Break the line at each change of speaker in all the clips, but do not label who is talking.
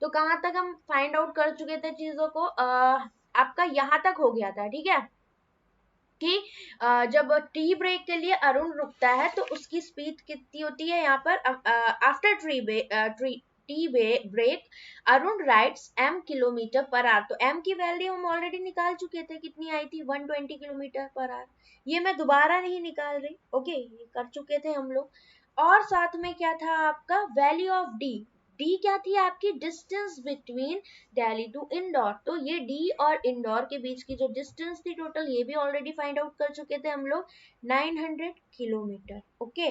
तो कहाँ तक हम फाइंड आउट कर चुके थे चीजों को, आपका यहाँ तक हो गया था, ठीक है, कि जब टी ब्रेक के लिए अरुण रुकता है तो उसकी स्पीड कितनी होती है यहाँ पर, after tea break Arun rides m kilometre per hour. तो m की वैल्यू हम ऑलरेडी निकाल चुके थे, कितनी आई थी, 120 किलोमीटर पर आवर। ये मैं दोबारा नहीं निकाल रही, ओके, ये कर चुके थे हम लोग। और साथ में क्या था आपका वैल्यू ऑफ डी, डी क्या थी आपकी, distance between Delhi to Indore. तो ये डी और इंदौर के बीच की जो डिस्टेंस थी टोटल, ये भी ऑलरेडी फाइंड आउट कर चुके थे हम लोग, 900 किलोमीटर। ओके,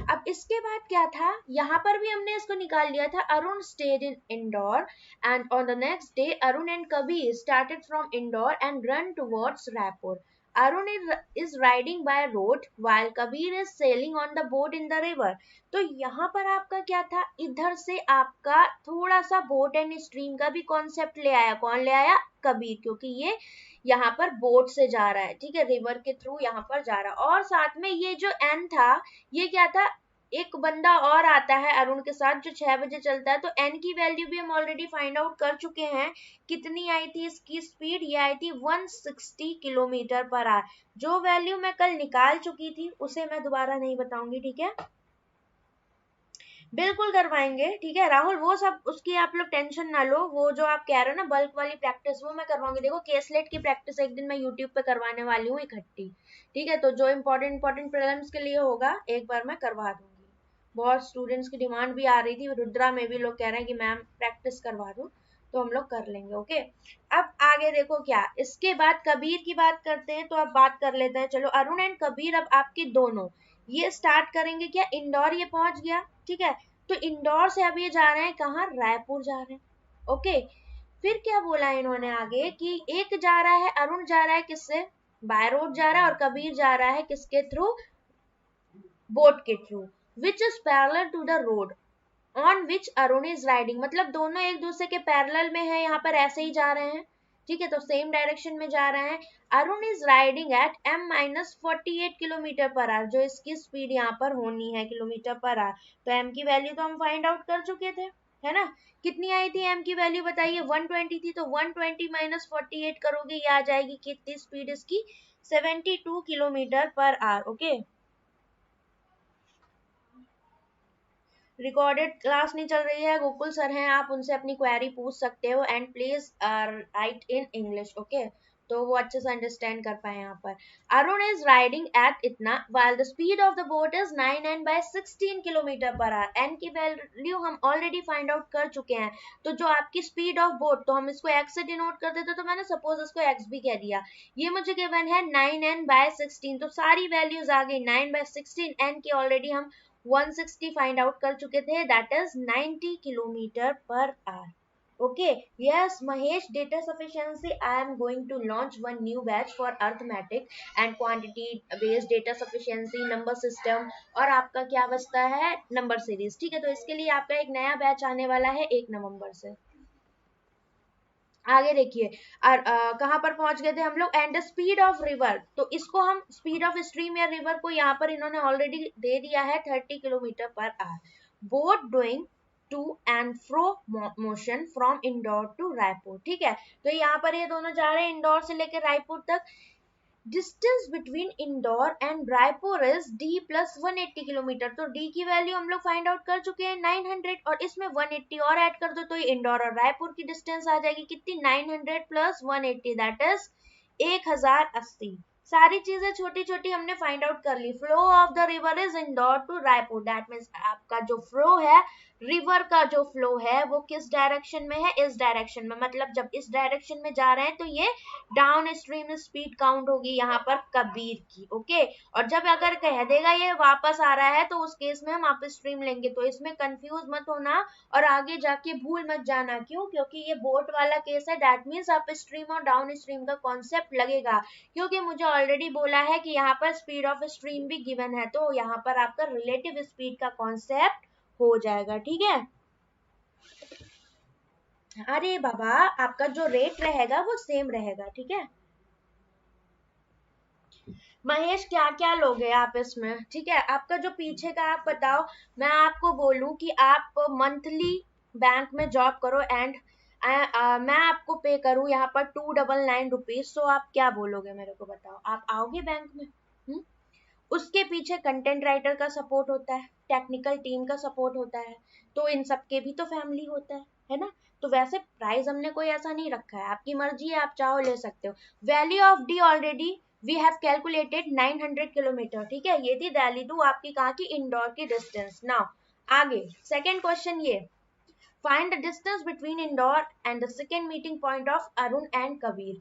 अब इसके बाद क्या था, यहाँ पर भी हमने इसको निकाल लिया था, Arun stayed in Indore and on the next day Arun and Kabir started from Indore and run towards Raipur. Arun is riding by road while Kabir is sailing on the boat in the river। तो यहाँ पर आपका क्या था, इधर से आपका थोड़ा सा बोट एंड स्ट्रीम का भी कॉन्सेप्ट ले आया, कौन ले आया, कबीर, क्योंकि ये यहाँ पर बोट से जा रहा है, ठीक है, रिवर के थ्रू यहाँ पर जा रहा है। और साथ में ये जो एन था, ये क्या था, एक बंदा और आता है अरुण के साथ जो 6 बजे चलता है। तो एन की वैल्यू भी हम ऑलरेडी फाइंड आउट कर चुके हैं, कितनी आई थी इसकी स्पीड, ये आई थी 160 किलोमीटर पर आवर। जो वैल्यू मैं कल निकाल चुकी थी उसे मैं दोबारा नहीं बताऊंगी, ठीक है, बिल्कुल करवाएंगे, ठीक है राहुल, वो सब उसकी आप लोग टेंशन ना लो, वो जो आप कह रहे हो ना बल्क वाली प्रैक्टिस, वो मैं करवाऊंगी। देखो केसलेट की प्रैक्टिस एक दिन मैं यूट्यूब पे करवाने वाली हूँ इकट्ठी, ठीक है, तो जो इम्पोर्टेंट प्रीलिम्स के लिए होगा एक बार मैं करवा दूंगी। बहुत स्टूडेंट्स की डिमांड भी आ रही थी, रुद्रा में भी लोग कह रहे हैं कि मैम प्रैक्टिस करवा दो, तो हम लोग कर लेंगे। ओके, अब आगे देखो क्या, इसके बाद कबीर की बात करते हैं, तो अब बात कर लेते हैं, चलो अरुण एंड कबीर अब आपके दोनों ये स्टार्ट करेंगे क्या, इंदौर ये पहुंच गया, ठीक है, तो इंदौर से अब ये जा रहे हैं कहाँ, रायपुर जा रहे हैं। ओके, फिर क्या बोला इन्होंने आगे कि एक जा रहा है, अरुण जा रहा है किससे, बाय रोड जा रहा है, और कबीर जा रहा है किसके थ्रू, बोट के through, which is parallel to the road on which Arun is riding. मतलब दोनों एक दूसरे के पैरेलल में है, यहाँ पर ऐसे ही जा रहे हैं, ठीक है, तो सेम डायरेक्शन में जा रहे हैं। Arun is riding eight m-48 kilometre per our, जो इसकी स्पीड यहाँ पर होनी है किलोमीटर पर आवर। तो m की वैल्यू तो हम फाइंड आउट कर चुके थे, है ना, कितनी आई थी m की वैल्यू बताइए, 120 थी, तो 120 - 48 करोगे, ये आ जाएगी कितनी स्पीड इसकी, 72 kilometre per our. Okay, recorded class नहीं चल रही है, गोकुल सर हैं, आप उनसे अपनी क्वेरी पूछ सकते हो, and please write in English, okay, तो वो अच्छे से अंडरस्टैंड कर पाए। यहाँ पर अरुण इज राइडिंग एट इतना while the speed of the boat is 9n/16 kilometre per hour. N की वैल्यू हम ऑलरेडी फाइंड आउट कर चुके हैं, तो जो आपकी स्पीड ऑफ बोट, तो हम इसको x से डिनोट कर देते, तो मैंने सपोज इसको x भी कह दिया, ये मुझे गिवन है 9n/16, तो सारी वैल्यूज आ गई 9/16, एन की ऑलरेडी हम 160 फाइंड आउट कर चुके थे, that is 90 kilometre per our. Okay, yes, Mahesh, data sufficiency. I am going to launch one new batch for arithmetic and quantity based data sufficiency, number system, और आपका क्या बचता है, नंबर सीरीज, ठीक है, तो इसके लिए आपका एक नया बैच आने वाला है 1 नवंबर से। आगे देखिए, कहाँ पर पहुंच गए थे हम लोग, एंड स्पीड ऑफ रिवर, तो इसको हम स्पीड ऑफ स्ट्रीम या रिवर को यहाँ पर इन्होंने ऑलरेडी दे दिया है 30 kilometre per hour. Boat doing to and fro motion from Indore to Raipur, ठीक है, तो यहाँ पर ये दोनों जा रहे हैं इंदौर से लेकर रायपुर तक। Distance between Indore and Raipur is d plus 180 kilometre, तो d की वैल्यू हम लोग फाइंड आउट कर चुके हैं 900, और इसमें 180 और ऐड कर दो, तो ये इंदौर और रायपुर की डिस्टेंस आ जाएगी कितनी, 900 प्लस 180, दैट इज 1080। सारी चीजें छोटी छोटी हमने फाइंड आउट कर ली। Flow of the river is Indore to Raipur, that means आपका जो फ्लो है, रिवर का जो फ्लो है वो किस डायरेक्शन में है, इस डायरेक्शन में, मतलब जब इस डायरेक्शन में जा रहे हैं तो ये डाउन स्ट्रीम स्पीड काउंट होगी यहाँ पर कबीर की। ओके, और जब अगर कह देगा ये वापस आ रहा है तो उस केस में हम अप स्ट्रीम लेंगे, तो इसमें कंफ्यूज मत होना और आगे जाके भूल मत जाना, क्यों, क्योंकि ये बोट वाला केस है, दैट मीन्स अप स्ट्रीम और डाउन स्ट्रीम का कॉन्सेप्ट लगेगा, क्योंकि मुझे ऑलरेडी बोला है कि यहाँ पर स्पीड ऑफ स्ट्रीम भी गिवन है, तो यहाँ पर आपका रिलेटिव स्पीड का कॉन्सेप्ट हो जाएगा, ठीक है। अरे बाबा, आपका जो रेट रहेगा वो सेम रहेगा, ठीक है। महेश, क्या क्या लोगे आप इसमें, ठीक है, आपका जो पीछे का आप बताओ, मैं आपको बोलूं कि आप मंथली बैंक में जॉब करो एंड मैं आपको पे करूं यहाँ पर 299 रुपीज, तो आप क्या बोलोगे मेरे को बताओ, आप आओगे बैंक में? उसके पीछे कंटेंट राइटर का सपोर्ट होता है, टेक्निकल टीम का सपोर्ट होता है, तो इन सबके भी तो फैमिली होता है ना? तो वैसे प्राइस हमने कोई ऐसा नहीं रखा है, आपकी मर्जी है, आप चाहो ले सकते हो। Value of D already we have calculated 900 kilometre, ठीक है, ये थी दिल्ली टू आपकी कहाँ की इंदौर की डिस्टेंस। नाउ आगे सेकेंड क्वेश्चन ये, find the distance between Indore and the second meeting point of Arun and Kabir.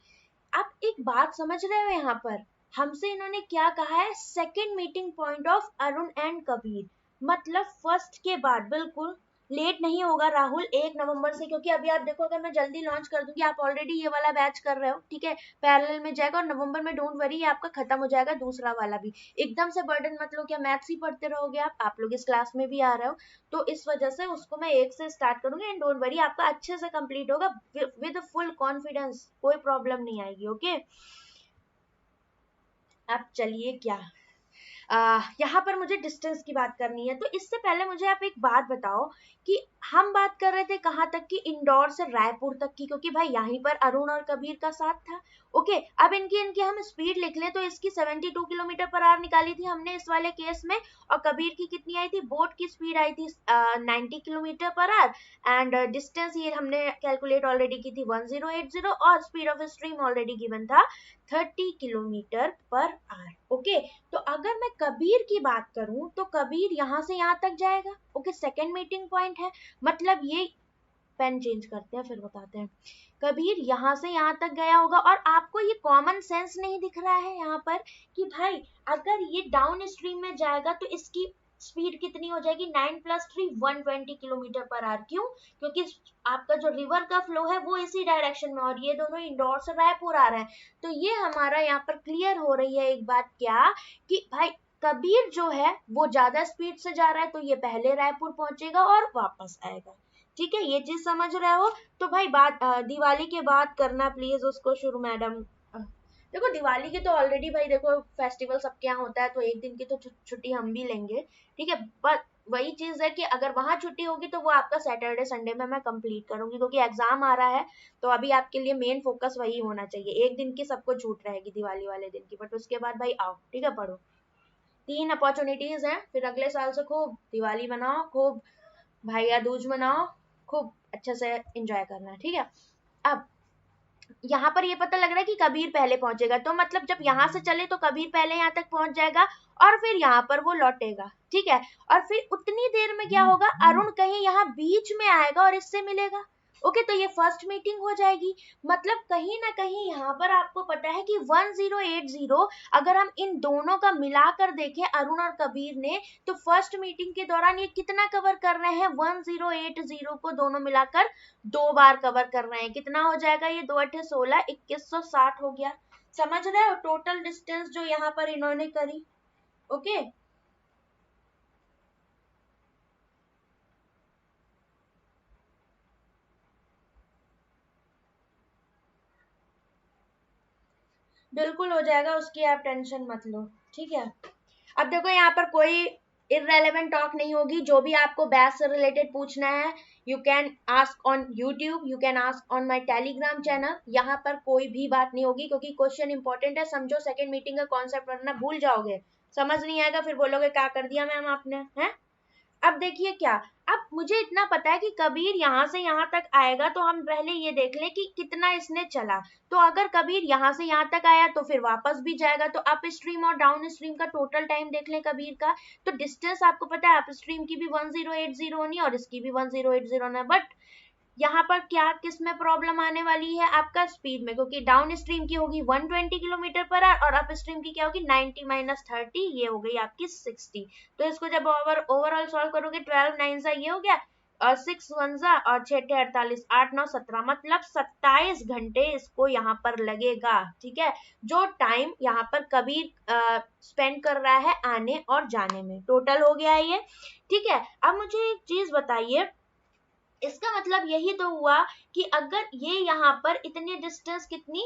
आप एक बात समझ रहे हो यहाँ पर, हमसे इन्होंने क्या कहा है, second meeting point of Arun and Kabir, मतलब फर्स्ट के बाद, बिल्कुल लेट नहीं होगा राहुल 1 नवंबर से, क्योंकि अभी आप देखो अगर मैं जल्दी लॉन्च कर दूंगी, आप ऑलरेडी ये वाला बैच कर रहे हो, ठीक है, पैरेलल में जाएगा, और नवंबर में डोंट वरी आपका खत्म हो जाएगा दूसरा वाला भी। एकदम से बर्डन मत लो, क्या मैथ्स ही पढ़ते रहोगे आप लोग इस क्लास में भी आ रहे हो, तो इस वजह से उसको मैं 1 से स्टार्ट करूंगी, एंड डोंट वरी आपका अच्छे से कंप्लीट होगा विद फुल कॉन्फिडेंस, कोई प्रॉब्लम नहीं आएगी। ओके अब चलिए क्या, यहाँ पर मुझे डिस्टेंस की बात करनी है, तो इससे पहले मुझे आप एक बात बताओ कि हम बात कर रहे थे कहाँ तक की, इंदौर से रायपुर तक की, क्योंकि भाई यहीं पर अरुण और कबीर का साथ था। ओके अब इनकी इनकी हम स्पीड लिख ले, तो इसकी 72 किलोमीटर पर आवर निकाली थी हमने इस वाले केस में, और कबीर की कितनी आई थी, बोट की स्पीड आई थी 90 kilometre per our, and distance ये हमने कैलकुलेट ऑलरेडी की थी 1080, और speed of stream already given था 30 किलोमीटर पर आवर। ओके तो अगर मैं कबीर की बात करूं, तो कबीर यहां से यहां तक जाएगा। ओके सेकेंड मीटिंग पॉइंट है, मतलब ये, पेन चेंज करते हैं फिर बताते हैं, कबीर यहां से यहां तक गया होगा, और आपको ये कॉमन सेंस नहीं दिख रहा है यहाँ पर कि भाई अगर ये डाउन स्ट्रीम में जाएगा तो इसकी स्पीड कितनी हो जाएगी, 9 + 3 120 किलोमीटर पर आवर। क्यों? क्योंकि आपका जो रिवर का फ्लो है वो इसी डायरेक्शन में, और ये दोनों इंदौर से रायपुर आ रहे हैं, तो ये हमारा यहाँ पर क्लियर हो रही है एक बात, क्या कि भाई कबीर जो है वो ज्यादा स्पीड से जा रहा है, तो ये पहले रायपुर पहुंचेगा और वापस आएगा। ठीक है ये चीज समझ रहे हो? तो भाई बात दिवाली के बाद करना प्लीज उसको शुरू मैडम। देखो दिवाली की तो ऑलरेडी भाई देखो फेस्टिवल सबके यहाँ होता है, तो एक दिन की तो छुट्टी हम भी लेंगे, ठीक है, पर वही चीज है कि अगर वहां छुट्टी होगी तो वो आपका सैटरडे संडे में मैं कंप्लीट करूंगी, क्योंकि एग्जाम आ रहा है, तो अभी आपके लिए मेन फोकस वही होना चाहिए। एक दिन की सबको छूट रहेगी दिवाली वाले दिन की, बट उसके बाद भाई आओ, ठीक है, पढ़ो, 3 अपॉर्चुनिटीज हैं, फिर अगले साल से खूब दिवाली मनाओ, खूब भैया दूज मनाओ, खूब अच्छे से एंजॉय करना, ठीक है। अब यहाँ पर ये पता लग रहा है कि कबीर पहले पहुंचेगा, तो मतलब जब यहाँ से चले तो कबीर पहले यहाँ तक पहुंच जाएगा, और फिर यहाँ पर वो लौटेगा, ठीक है, और फिर उतनी देर में क्या होगा, अरुण कहीं यहाँ बीच में आएगा और इससे मिलेगा। ओके तो ये फर्स्ट मीटिंग हो जाएगी, मतलब कहीं ना कहीं यहाँ पर आपको पता है कि 1080, अगर हम इन दोनों का मिलाकर देखें अरुण और कबीर ने, तो फर्स्ट मीटिंग के दौरान ये कितना कवर कर रहे हैं, 1080 को दोनों मिलाकर 2 बार कवर कर रहे हैं। कितना हो जाएगा ये, 2 8 16 2160 हो गया। समझ रहे हो टोटल डिस्टेंस जो यहाँ पर इन्होंने करी? ओके बिल्कुल हो जाएगा, उसकी आप टेंशन मत लो, ठीक है। अब देखो यहाँ पर कोई इररेलेवेंट टॉक नहीं होगी, जो भी आपको बैच से रिलेटेड पूछना है you can ask on YouTube, you can ask on my Telegram channel, यहाँ पर कोई भी बात नहीं होगी, क्योंकि क्वेश्चन इंपॉर्टेंट है, समझो सेकंड मीटिंग का कॉन्सेप्ट वरना भूल जाओगे, समझ नहीं आएगा, फिर बोलोगे क्या कर दिया मैम आपने, है। अब देखिए क्या, अब मुझे इतना पता है कि कबीर यहाँ से यहाँ तक आएगा, तो हम पहले ये देख ले कि कितना इसने चला, तो अगर कबीर यहाँ से यहाँ तक आया तो फिर वापस भी जाएगा, तो अप स्ट्रीम और डाउन स्ट्रीम का टोटल टाइम देख लें कबीर का, तो डिस्टेंस आपको पता है अप स्ट्रीम की भी 1080 होनी और इसकी भी 1080 होना है, बट यहाँ पर क्या किस में प्रॉब्लम आने वाली है, आपका स्पीड में, क्योंकि डाउन स्ट्रीम की होगी 120 किलोमीटर पर आवर और अप स्ट्रीम की क्या होगी 90 - 30, ये हो गई आपकी 60। तो इसको जब ओवरऑल सॉल्व करोगे 12 9 सा ये हो गया, और 6 1 सा और 6 48 8 9 17, मतलब 27 घंटे इसको यहाँ पर लगेगा, ठीक है, जो टाइम यहाँ पर कबीर स्पेंड कर रहा है आने और जाने में, टोटल हो गया ये, ठीक है। अब मुझे एक चीज बताइए, इसका मतलब यही तो हुआ कि अगर ये यहाँ पर इतनी डिस्टेंस कितनी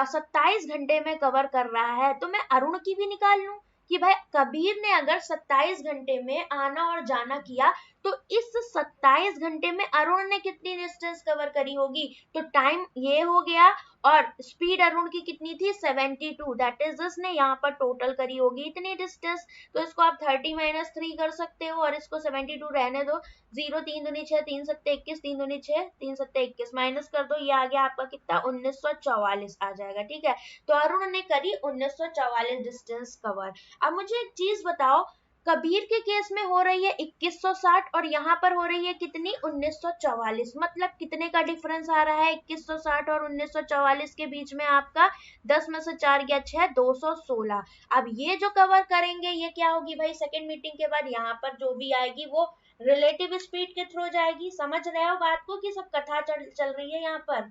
27 घंटे में कवर कर रहा है, तो मैं अरुण की भी निकाल लूं, कि भाई कबीर ने अगर 27 घंटे में आना और जाना किया तो इस 27 घंटे में अरुण ने कितनी डिस्टेंस कवर करी होगी, तो टाइम ये हो गया और स्पीड अरुण की कितनी थी 72, दैट इज इसने यहाँ पर टोटल करी होगी इतनी डिस्टेंस। तो इसको आप 30 - 3 कर सकते हो और इसको 72 रहने दो। 0 3 दूनी 6 3 सत्ते 21 3 दूनी 6 3 सत्ते 21 माइनस कर दो, ये आ गया आपका कितना 1944 आ जाएगा। ठीक है, तो अरुण ने करी 1944 डिस्टेंस कवर। अब मुझे एक चीज बताओ, कबीर के केस में हो रही है 2160 और यहाँ पर हो रही है कितनी 1944, मतलब कितने का डिफरेंस आ रहा है 2160 और 1944 के बीच में आपका 10 में से 4 गया 6 216। अब ये जो कवर करेंगे ये क्या होगी भाई, सेकेंड मीटिंग के बाद यहाँ पर जो भी आएगी वो रिलेटिव स्पीड के थ्रू जाएगी। समझ रहे हो बात को कि सब कथा चल रही है यहाँ पर।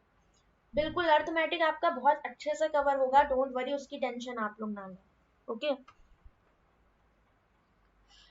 बिल्कुल अर्थमेटिक आपका बहुत अच्छे से कवर होगा, डोंट वरी, उसकी टेंशन आप लोग ना लो। ओके,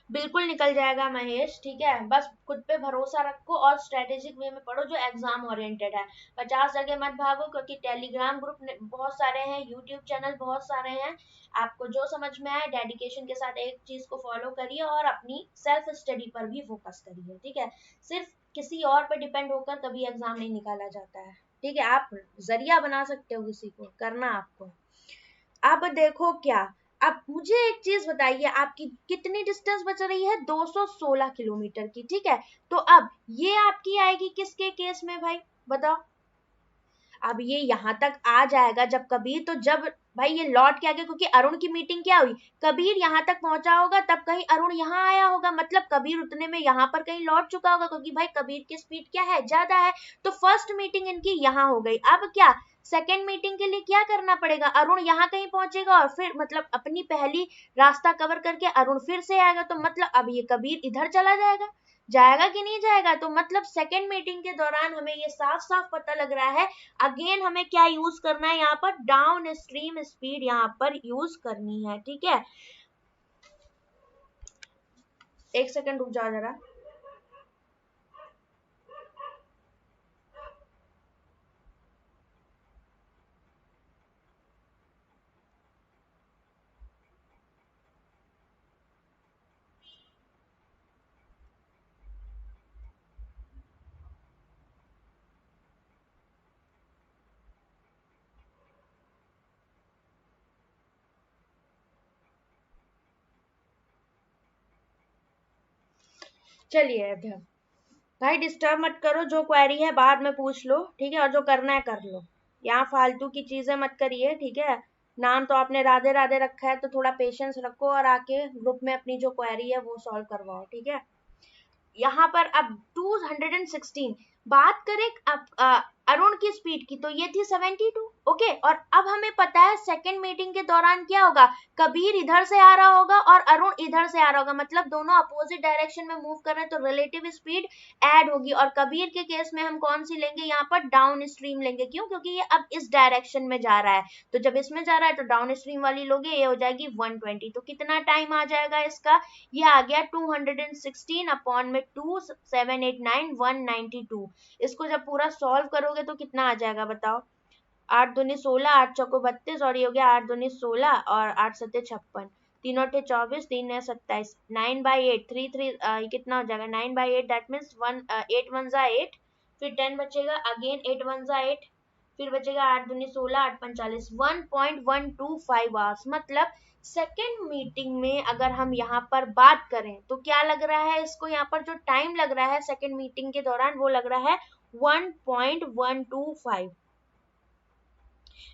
बिल्कुल निकल जाएगा महेश, ठीक है, बस खुद पे भरोसा रखो और स्ट्रेटेजिक वे में पढ़ो जो एग्जाम ओरिएंटेड है। 50 जगह मत भागो क्योंकि टेलीग्राम ग्रुप बहुत सारे हैं, यूट्यूब चैनल बहुत सारे हैं, आपको जो समझ में आए डेडिकेशन के साथ एक चीज को फॉलो करिए और अपनी सेल्फ स्टडी पर भी फोकस करिए। ठीक है, सिर्फ किसी और पर डिपेंड होकर कभी एग्जाम नहीं निकाला जाता है। ठीक है, आप जरिया बना सकते हो किसी को, करना आपको। अब देखो क्या, अब मुझे एक चीज बताइए, आपकी कितनी डिस्टेंस बच रही है 216 किलोमीटर की। ठीक है, तो अब ये आपकी आएगी किसके केस में भाई बताओ। अब ये यहां तक आ जाएगा जब कबीर, तो जब भाई ये लौट के आ गया क्योंकि अरुण की मीटिंग क्या हुई, कबीर यहां तक पहुंचा होगा तब कहीं अरुण यहां आया होगा, मतलब कबीर उतने में यहां पर कहीं लौट चुका होगा क्योंकि भाई कबीर की स्पीड क्या है ज्यादा है। तो फर्स्ट मीटिंग इनकी यहां हो गई। अब क्या सेकेंड मीटिंग के लिए क्या करना पड़ेगा, अरुण यहाँ कहीं पहुंचेगा और फिर मतलब अपनी पहली रास्ता कवर करके अरुण फिर से आएगा, तो मतलब अब ये कबीर इधर चला जाएगा, जाएगा कि नहीं जाएगा। तो मतलब सेकेंड मीटिंग के दौरान हमें ये साफ साफ पता लग रहा है, अगेन हमें क्या यूज करना है यहाँ पर, डाउन स्ट्रीम स्पीड यहाँ पर यूज करनी है। ठीक है, एक सेकंड रुक जाओ जरा। चलिए भाई डिस्टर्ब मत करो, जो क्वेरी है बाद में पूछ लो, ठीक है, और जो करना है कर लो, यहाँ फालतू की चीजें मत करिए। ठीक है, नाम तो आपने राधे राधे रखा है तो थोड़ा पेशेंस रखो और आके ग्रुप में अपनी जो क्वेरी है वो सॉल्व करवाओ। ठीक है, यहाँ पर अब 216 बात करें अब अरुण की स्पीड की, तो ये थी 72। ओके, और अब हमें पता है सेकंड मीटिंग के दौरान क्या होगा, कबीर इधर से आ रहा होगा और अरुण इधर से आ रहा होगा, मतलब दोनों अपोजिट डायरेक्शन में मूव कर रहे हैं तो रिलेटिव स्पीड ऐड होगी। और कबीर के केस में हम कौन सी लेंगे, यहाँ पर डाउन स्ट्रीम लेंगे, क्यों, क्योंकि ये अब इस डायरेक्शन में जा रहा है, तो जब इसमें जा रहा है तो डाउन स्ट्रीम वाली लोगे, ये हो जाएगी 120। तो कितना टाइम आ जाएगा इसका, ये आ गया 216 अपॉन में 2 7 8 9 192। इसको जब पूरा सॉल्व करोगे तो कितना आ जाएगा बताओ, 8 दूनी 16 8 चौको 32 और ये हो गया 8 दूनी 16 और 8 सत्ते 56, तीन अठे 24 3 ने 27, 9/8 3 3 कितना हो जाएगा 9/8, दैट मीन्स 8 1 जा 8, फिर 10 बचेगा, अगेन 8 1 जा 8, फिर बचेगा 8 दूनी 16 8 45, 1.125 आवर्स। मतलब सेकेंड मीटिंग में अगर हम यहाँ पर बात करें तो क्या लग रहा है इसको, यहाँ पर जो टाइम लग रहा है सेकेंड मीटिंग के दौरान वो लग रहा है 1.125।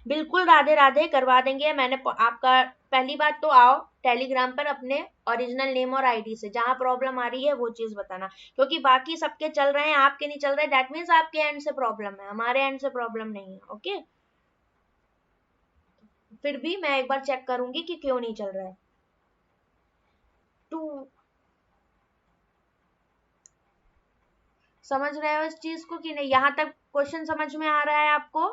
बिल्कुल राधे राधे करवा देंगे। मैंने आपका पहली बात तो आओ टेलीग्राम पर अपने ओरिजिनल नेम और आईडी से, जहां प्रॉब्लम आ रही है वो चीज बताना, क्योंकि बाकी सबके चल रहे हैं आपके नहीं चल रहे, दैट मीन्स आपके एंड से प्रॉब्लम है, हमारे एंड से प्रॉब्लम नहीं है। ओके, फिर भी मैं एक बार चेक करूंगी कि क्यों नहीं चल रहा है। टू समझ रहे हो इस चीज को कि नहीं, यहाँ तक क्वेश्चन समझ में आ रहा है आपको।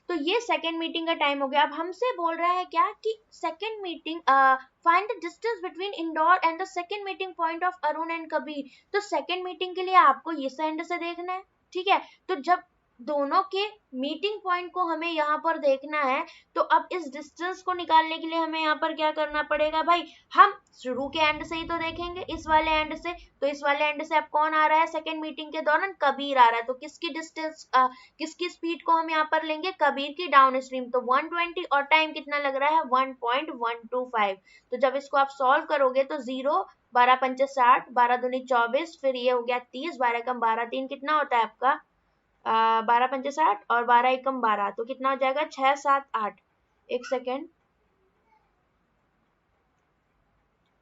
तो ये सेकेंड मीटिंग का टाइम हो गया। अब हमसे बोल रहा है क्या कि second meeting find the distance between Indore and the second meeting point of Arun and Kabir. तो सेकेंड मीटिंग के लिए आपको ये एंड से देखना है। ठीक है, तो जब दोनों के मीटिंग पॉइंट को हमें यहाँ पर देखना है। तो अब इस डिस्टेंस को निकालने के लिए हमें यहाँ पर क्या करना पड़ेगा भाई, हम शुरू के एंड से ही तो देखेंगे, इस वाले एंड से। तो इस वाले एंड से अब कौन आ रहा है सेकेंड मीटिंग के दौरान, कबीर आ रहा है। तो किसकी डिस्टेंस किसकी स्पीड को हम यहाँ पर लेंगे, कबीर की डाउन स्ट्रीम। तो 120 और टाइम कितना लग रहा है 1.125। तो जब इसको आप सॉल्व करोगे तो 0 12 पंचे 60, 12 दूनी 24, फिर ये हो गया 30, 12 कम 12 3 कितना होता है आपका 12 पंचे 60 और 12 एकम 12, तो कितना हो जाएगा 6 7 8। एक सेकेंड,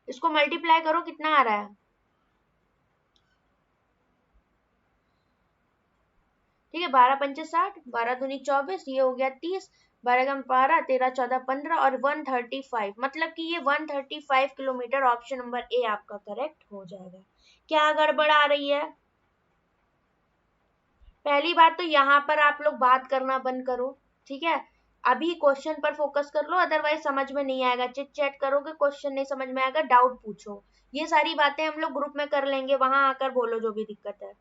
इसको मल्टीप्लाई करो कितना आ रहा है, ठीक है 12 पंचे 60, 12 दूनी 24, ये हो गया 30, 12 कम 12, 13 14 15 और 135। मतलब कि ये 135 किलोमीटर, ऑप्शन नंबर ए आपका करेक्ट हो जाएगा। क्या गड़बड़ आ रही है? पहली बात तो यहाँ पर आप लोग बात करना बंद करो, ठीक है। अभी क्वेश्चन पर फोकस कर लो, अदरवाइज समझ में नहीं आएगा। चिट चैट करोगे, क्वेश्चन नहीं समझ में आएगा, डाउट पूछो। ये सारी बातें हम लोग ग्रुप में कर लेंगे, वहां आकर बोलो जो भी दिक्कत है।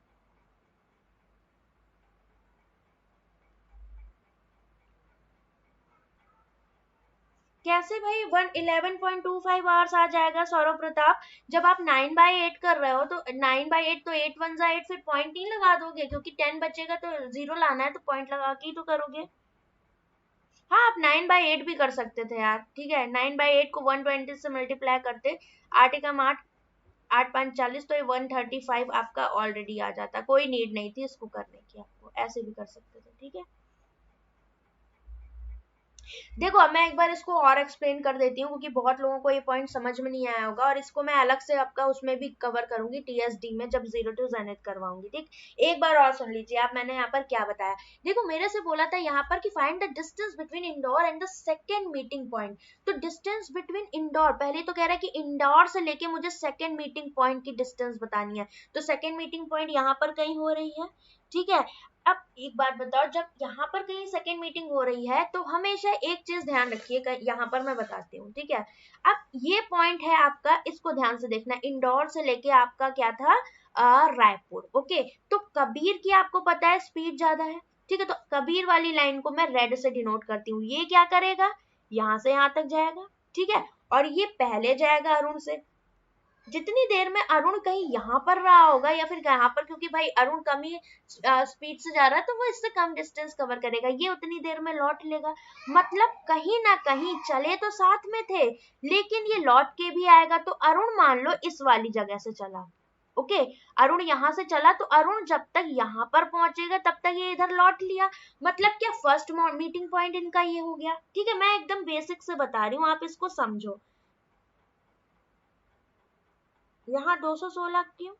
कैसे भाई 11.25 आवर्स आ जाएगा सौरभ प्रताप? जब आप 9/8 कर रहे हो तो 9/8 तो 8 1 8, फिर पॉइंट नहीं लगा दोगे? क्योंकि 10 बचेगा तो 0 लाना है, तो पॉइंट लगा के ही तो करोगे। हाँ, आप 9/8 भी कर सकते थे यार, ठीक है। 9/8 को 120 से मल्टीप्लाई करते, 8 एकम 8, 8 5 40, तो ये 135 आपका ऑलरेडी आ जाता। कोई नीड नहीं थी इसको करने की, आपको ऐसे भी कर सकते थे, ठीक है। देखो अब मैं एक बार इसको और एक्सप्लेन कर देती हूँ, क्योंकि बहुत लोगों को ये पॉइंट समझ में नहीं आया होगा, और इसको मैं अलग से आपका उसमें भी कवर करूंगी टीएसडी में, जब 0 to zenith करवाऊंगी, ठीक। एक बार और सुन लीजिए आप, मैंने यहाँ पर क्या बताया। देखो मेरे से बोला था यहाँ पर कि find the distance between indoor and the second meeting point. तो डिस्टेंस बिटवीन इंडोर, पहले तो कह रहा है कि इंडोर से लेके मुझे सेकेंड मीटिंग पॉइंट की डिस्टेंस बतानी है। तो सेकेंड मीटिंग पॉइंट यहाँ पर कहीं हो रही है, ठीक है। अब एक बात बताओ, जब यहाँ पर कहीं सेकेंड मीटिंग हो रही है तो हमेशा एक चीज ध्यान रखिए, यहाँ पर मैं बताती हूँ, ठीक है। अब ये पॉइंट है आपका, इसको ध्यान से देखना। इंदौर से लेके आपका क्या था रायपुर, ओके। तो कबीर की आपको पता है स्पीड ज्यादा है, ठीक है। तो कबीर वाली लाइन को मैं रेड से डिनोट करती हूँ। ये क्या करेगा, यहाँ से यहाँ तक जाएगा, ठीक है। और ये पहले जाएगा अरुण से। जितनी देर में अरुण कहीं यहाँ पर रहा होगा या फिर यहाँ पर, क्योंकि भाई अरुण कम ही स्पीड से जा रहा है, तो वो इससे कम डिस्टेंस कवर करेगा, ये उतनी देर में लौट लेगा। मतलब कहीं ना कहीं चले तो साथ में थे, लेकिन ये लौट के भी आएगा। तो अरुण मान लो इस वाली जगह से चला, ओके। अरुण यहाँ से चला, तो अरुण जब तक यहाँ पर पहुंचेगा तब तक ये इधर लौट लिया। मतलब क्या फर्स्ट मीटिंग पॉइंट इनका ये हो गया, ठीक है। मैं एकदम बेसिक से बता रही हूँ, आप इसको समझो। यहाँ 216 क्यों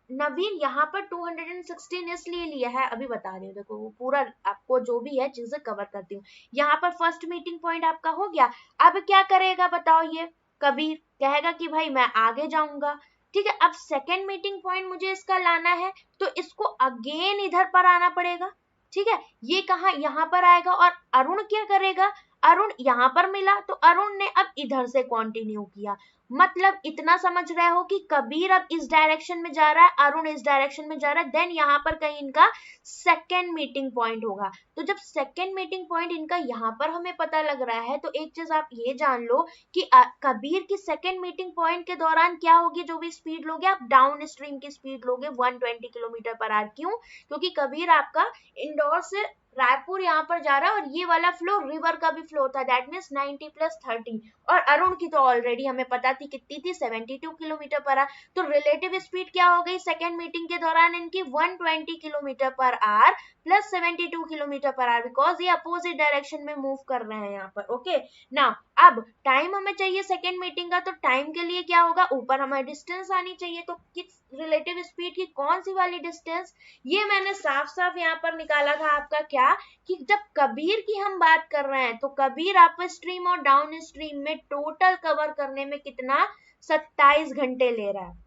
नवीन, यहाँ पर 216 इसलिए लिया है, अभी बता रही हूँ। देखो वो पूरा आपको जो भी है चीजें कवर करती हूँ। यहाँ पर फर्स्ट मीटिंग पॉइंट आपका हो गया। अब क्या करेगा बताओ, ये कबीर कहेगा कि भाई मैं आगे जाऊंगा, ठीक है। अब सेकेंड मीटिंग पॉइंट मुझे इसका लाना है, तो इसको अगेन इधर पर आना पड़ेगा, ठीक है। ये कहा यहाँ पर आएगा, और अरुण क्या करेगा, अरुण यहाँ पर मिला तो अरुण ने अब इधर से कंटिन्यू किया। मतलब इतना समझ रहे हो कि कबीर अब इस डायरेक्शन में जा रहा है, अरुण इस डायरेक्शन में जा रहा है, देन यहाँ पर कहीं इनका सेकेंड मीटिंग पॉइंट होगा। तो जब सेकेंड मीटिंग पॉइंट इनका यहाँ पर हमें पता लग रहा है, तो एक चीज आप ये जान लो कि कबीर की सेकेंड मीटिंग पॉइंट के दौरान क्या होगी, जो भी स्पीड लोगे आप डाउन स्ट्रीम की स्पीड लोगे 120 किलोमीटर पर आवर। क्यों? क्योंकि कबीर आपका इंदौर से रायपुर यहाँ पर जा रहा है, और ये वाला फ्लो रिवर का भी फ्लो था, दैट मीन्स 90 + 30। और अरुण की तो ऑलरेडी हमें पता थी कितनी थी, 72 किलोमीटर पर आवर। तो रिलेटिव स्पीड क्या हो गई सेकेंड मीटिंग के दौरान इनकी 120 kilometre per our plus 72 kilometre per our, because ये अपोजिट डायरेक्शन में मूव कर रहे हैं यहाँ पर, ओके। नाउ अब टाइम हमें चाहिए सेकेंड मीटिंग का, तो टाइम के लिए क्या होगा, ऊपर हमें डिस्टेंस आनी चाहिए। तो किस रिलेटिव स्पीड की कौन सी वाली डिस्टेंस, ये मैंने साफ साफ यहाँ पर निकाला था आपका, क्या कि जब कबीर की हम बात कर रहे हैं, तो कबीर अप स्ट्रीम और डाउन स्ट्रीम में टोटल कवर करने में कितना 27 घंटे ले रहा है।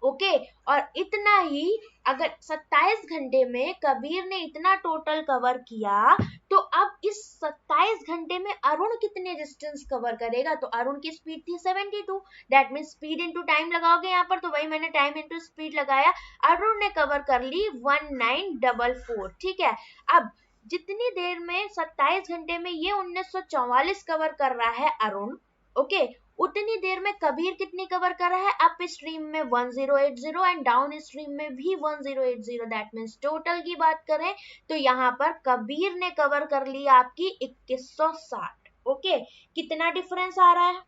ओके। और इतना ही, अगर 27 घंटे में कबीर ने इतना टोटल कवर किया, तो अब इस 27 घंटे में अरुण कितने डिस्टेंस कवर करेगा? तो अरुण की स्पीड थी 72, that mean speed into time लगाओगे यहाँ पर, तो वही मैंने टाइम इंटू स्पीड लगाया। अरुण ने कवर कर ली 1944, ठीक है। अब जितनी देर में 27 घंटे में ये 1944 कवर कर रहा है अरुण, ओके, उतनी देर में कबीर कितनी कवर कर रहा है? अप स्ट्रीम में 1080 एंड डाउन स्ट्रीम में भी 1080, दैट मीन्स टोटल की बात करें तो यहाँ पर कबीर ने कवर कर लिया आपकी 2160। ओके, कितना डिफरेंस आ रहा है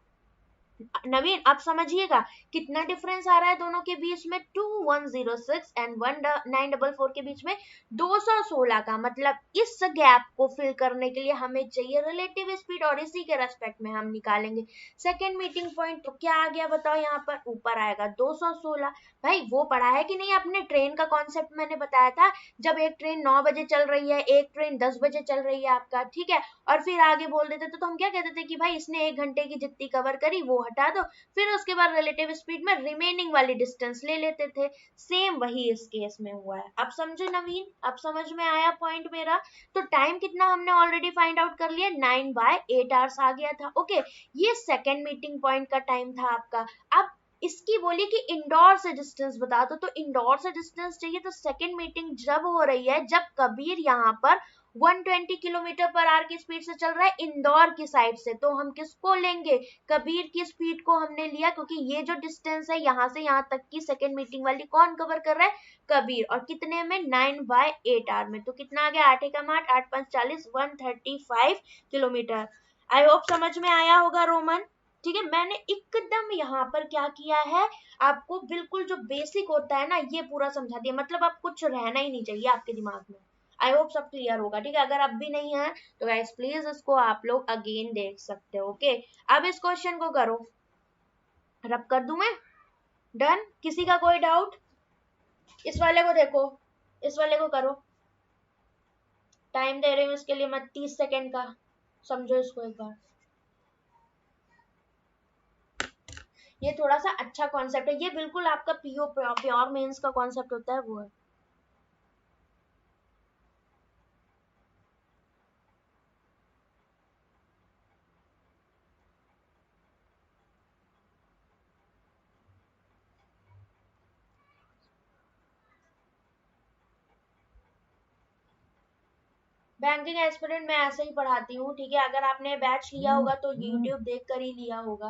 नवीन? आप समझिएगा कितना डिफरेंस आ रहा है दोनों के बीच में। 2106 एंड 1944 के बीच में 216 का। मतलब इस गैप को फिल करने के लिए हमें चाहिए रिलेटिव स्पीड, और इसी के रेस्पेक्ट में हम निकालेंगे सेकेंड मीटिंग पॉइंट। तो क्या आ गया बताओ? यहाँ पर ऊपर आएगा 216। भाई वो पढ़ा है कि नहीं आपने? ट्रेन का कॉन्सेप्ट मैंने बताया था, जब एक ट्रेन 9 बजे चल रही है, एक ट्रेन 10 बजे चल रही है आपका, ठीक है, और फिर आगे बोल देते तो हम क्या कहते थे कि भाई इसने 1 घंटे की जितनी कवर करी वो हटा दो, फिर उसके बाद रिलेटिव स्पीड में रिमेनिंग वाली डिस्टेंस ले लेते थे। सेम वही इस केस में हुआ है। आप समझे नवीन? आप समझ में आया पॉइंट मेरा? तो टाइम कितना हमने ऑलरेडी फाइंड आउट कर लिया, 9/8 आवर्स आ गया था। ओके, ये सेकेंड मीटिंग पॉइंट का टाइम था आपका। अब इसकी बोली कि इंदौर से डिस्टेंस बता दो, तो इंदौर से डिस्टेंस चाहिए तो सेकेंड मीटिंग जब हो रही है जब कबीर यहाँ पर 120 किलोमीटर पर आवर की स्पीड से चल रहा है इंदौर की साइड से, तो हम किसको लेंगे? कबीर की स्पीड को हमने लिया, क्योंकि ये जो डिस्टेंस है यहाँ से यहाँ तक की सेकेंड मीटिंग वाली कौन कवर कर रहा है? कबीर। और कितने में? 9/8 आवर में। तो कितना आ गया? 8 एकम 8, 8 5 40, 135 किलोमीटर। आई होप समझ में आया होगा रोमन। ठीक है, मैंने एकदम यहाँ पर क्या किया है, आपको बिल्कुल जो बेसिक होता है ना ये पूरा समझा दिया। मतलब अब कुछ रहना ही नहीं चाहिए आपके दिमाग में। आई होप सब क्लियर होगा। ठीक है, अगर अब भी नहीं है तो गाइस प्लीज इसको आप लोग अगेन देख सकते हो। ओके, अब इस क्वेश्चन को करो, रब कर दूं मैं? डन? किसी का कोई डाउट? इस वाले को देखो, इस वाले को करो। टाइम दे रही हूँ इसके लिए मैं 30 सेकेंड का, समझो इसको एक बार। ये थोड़ा सा अच्छा कॉन्सेप्ट है, ये बिल्कुल आपका पीओ प्योर मेंस का कॉन्सेप्ट होता है, वो है। बैंकिंग एस्पिरेंट मैं ऐसे ही पढ़ाती हूँ, ठीक है। अगर आपने बैच लिया होगा तो यूट्यूब देख कर ही लिया होगा,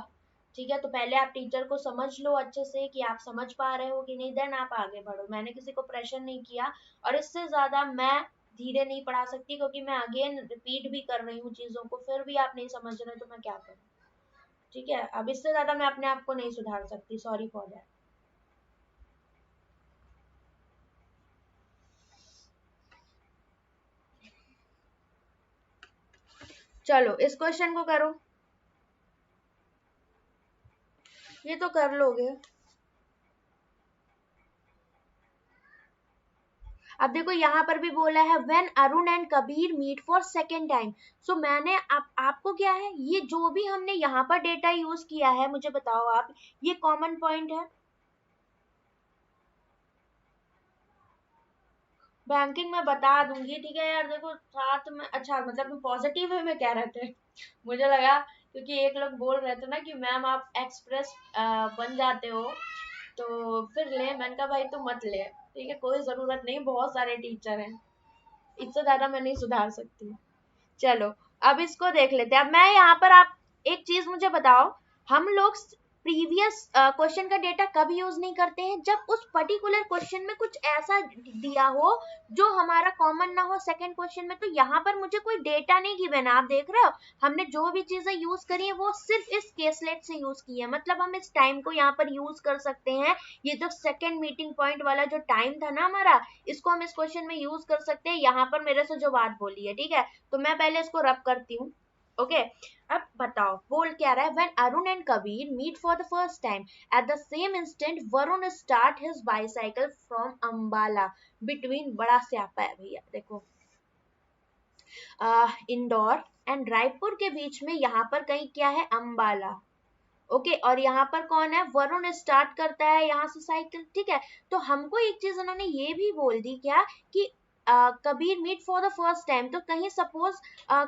ठीक है। तो पहले आप टीचर को समझ लो अच्छे से कि आप समझ पा रहे हो कि नहीं, देन आप आगे बढ़ो। मैंने किसी को प्रेशर नहीं किया, और इससे ज्यादा मैं धीरे नहीं पढ़ा सकती, क्योंकि मैं अगेन रिपीट भी कर रही हूँ चीजों को, फिर भी आप नहीं समझ रहे तो मैं क्या करूँ? ठीक है, अब इससे ज्यादा मैं अपने आप को नहीं सुधार सकती, सॉरी फॉर दैट। चलो इस क्वेश्चन को करो, ये तो कर लोगे। अब देखो यहाँ पर भी बोला है when Arun and Kabir meet for second time. So मैंने आपको क्या है, ये जो भी हमने यहाँ पर डेटा यूज किया है, मुझे बताओ आप, ये कॉमन पॉइंट है? बैंकिंग में बता दूंगी, ठीक है यार। देखो साथ में, अच्छा मतलब पॉजिटिव वे में कह रहे थे मुझे लगा, क्योंकि एक लोग बोल रहे थे ना कि मैम आप एक्सप्रेस बन जाते हो तो फिर ले। मैंने कहा भाई तू मत ले, ठीक है, कोई जरूरत नहीं, बहुत सारे टीचर हैं, इससे ज्यादा मैं नहीं सुधार सकती। चलो अब इसको देख लेते हैं। अब मैं यहाँ पर, आप एक चीज मुझे बताओ, हम लोग प्रीवियस क्वेश्चन का डेटा कब यूज नहीं करते हैं? जब उस पर्टिकुलर क्वेश्चन में कुछ ऐसा दिया हो जो हमारा कॉमन ना हो सेकंड क्वेश्चन में। तो यहाँ पर मुझे कोई डेटा नहीं गिवन है, आप देख रहे हो, हमने जो भी चीजें यूज करी है वो सिर्फ इस केसलेट से यूज की है। मतलब हम इस टाइम को यहाँ पर यूज कर सकते हैं। ये जो सेकेंड मीटिंग पॉइंट वाला जो टाइम था ना हमारा, इसको हम इस क्वेश्चन में यूज कर सकते हैं, यहाँ पर मेरे से जो बात बोली है, ठीक है। तो मैं पहले इसको रब करती हूँ। ओके, अब बताओ बोल क्या रहा है, when Arun and Kabir meet for the first time at the same instant Varun start his bicycle from Ambala between, बड़ा स्यापा है भैया देखो, इंदौर एंड रायपुर के बीच में यहाँ पर कहीं क्या है? अंबाला। ओके, और यहाँ पर कौन है, वरुण स्टार्ट करता है यहाँ से साइकिल, ठीक है। तो हमको एक चीज उन्होंने ये भी बोल दी क्या कि Kabir meet for the first time, तो कहीं सपोज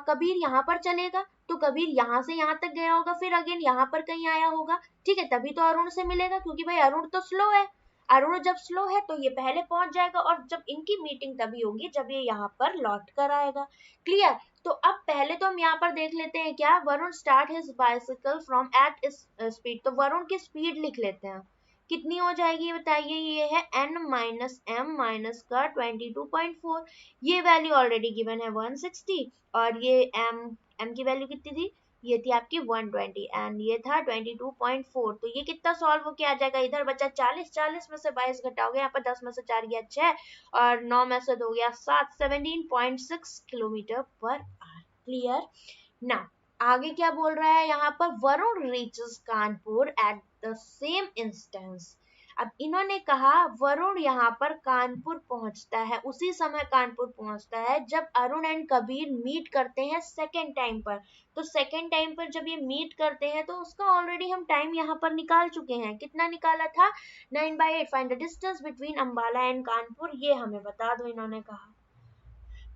कबीर यहाँ पर चलेगा तो कबीर यहाँ से यहाँ तक गया होगा, फिर अगेन यहाँ पर कहीं आया होगा, ठीक है, तभी तो अरुण से मिलेगा, क्योंकि भाई अरुण तो स्लो है, अरुण जब स्लो है तो ये पहले पहुंच जाएगा, और जब इनकी मीटिंग तभी होगी जब ये यहाँ पर लौट कर आएगा। क्लियर। तो अब पहले तो हम यहाँ पर देख लेते हैं क्या, Varun start his bicycle from at speed, तो वरुण की स्पीड लिख लेते हैं, कितनी हो जाएगी बताइए, ये है n माइनस m माइनस का 22.4, ये वैल्यू ऑलरेडी गिवन है 160, और ये m की वैल्यू कितनी थी, ये थी आपकी 120 एंड ये था 22.4, तो ये कितना सॉल्व होके आ जाएगा, इधर बचा 40, 40 में से 22 घटाओगे, यहाँ पर 10 में से 4 गया 6 और 9 में से 2 गया 7, 17.6 किलोमीटर पर आवर। क्लियर ना। आगे क्या बोल रहा है यहाँ पर, Varun reaches Kanpur eight the same instance. अब इन्होंने कहा वरुण यहाँ पर कानपुर पहुंचता है, उसी समय कानपुर पहुंचता है जब अरुण एंड कबीर मीट करते हैं सेकेंड टाइम पर। तो सेकेंड टाइम पर जब ये मीट करते हैं तो उसका ऑलरेडी हम टाइम यहाँ पर निकाल चुके हैं, कितना निकाला था, 9/8। Find the distance between Ambala and Kanpur, ये हमें बता दो इन्होंने कहा।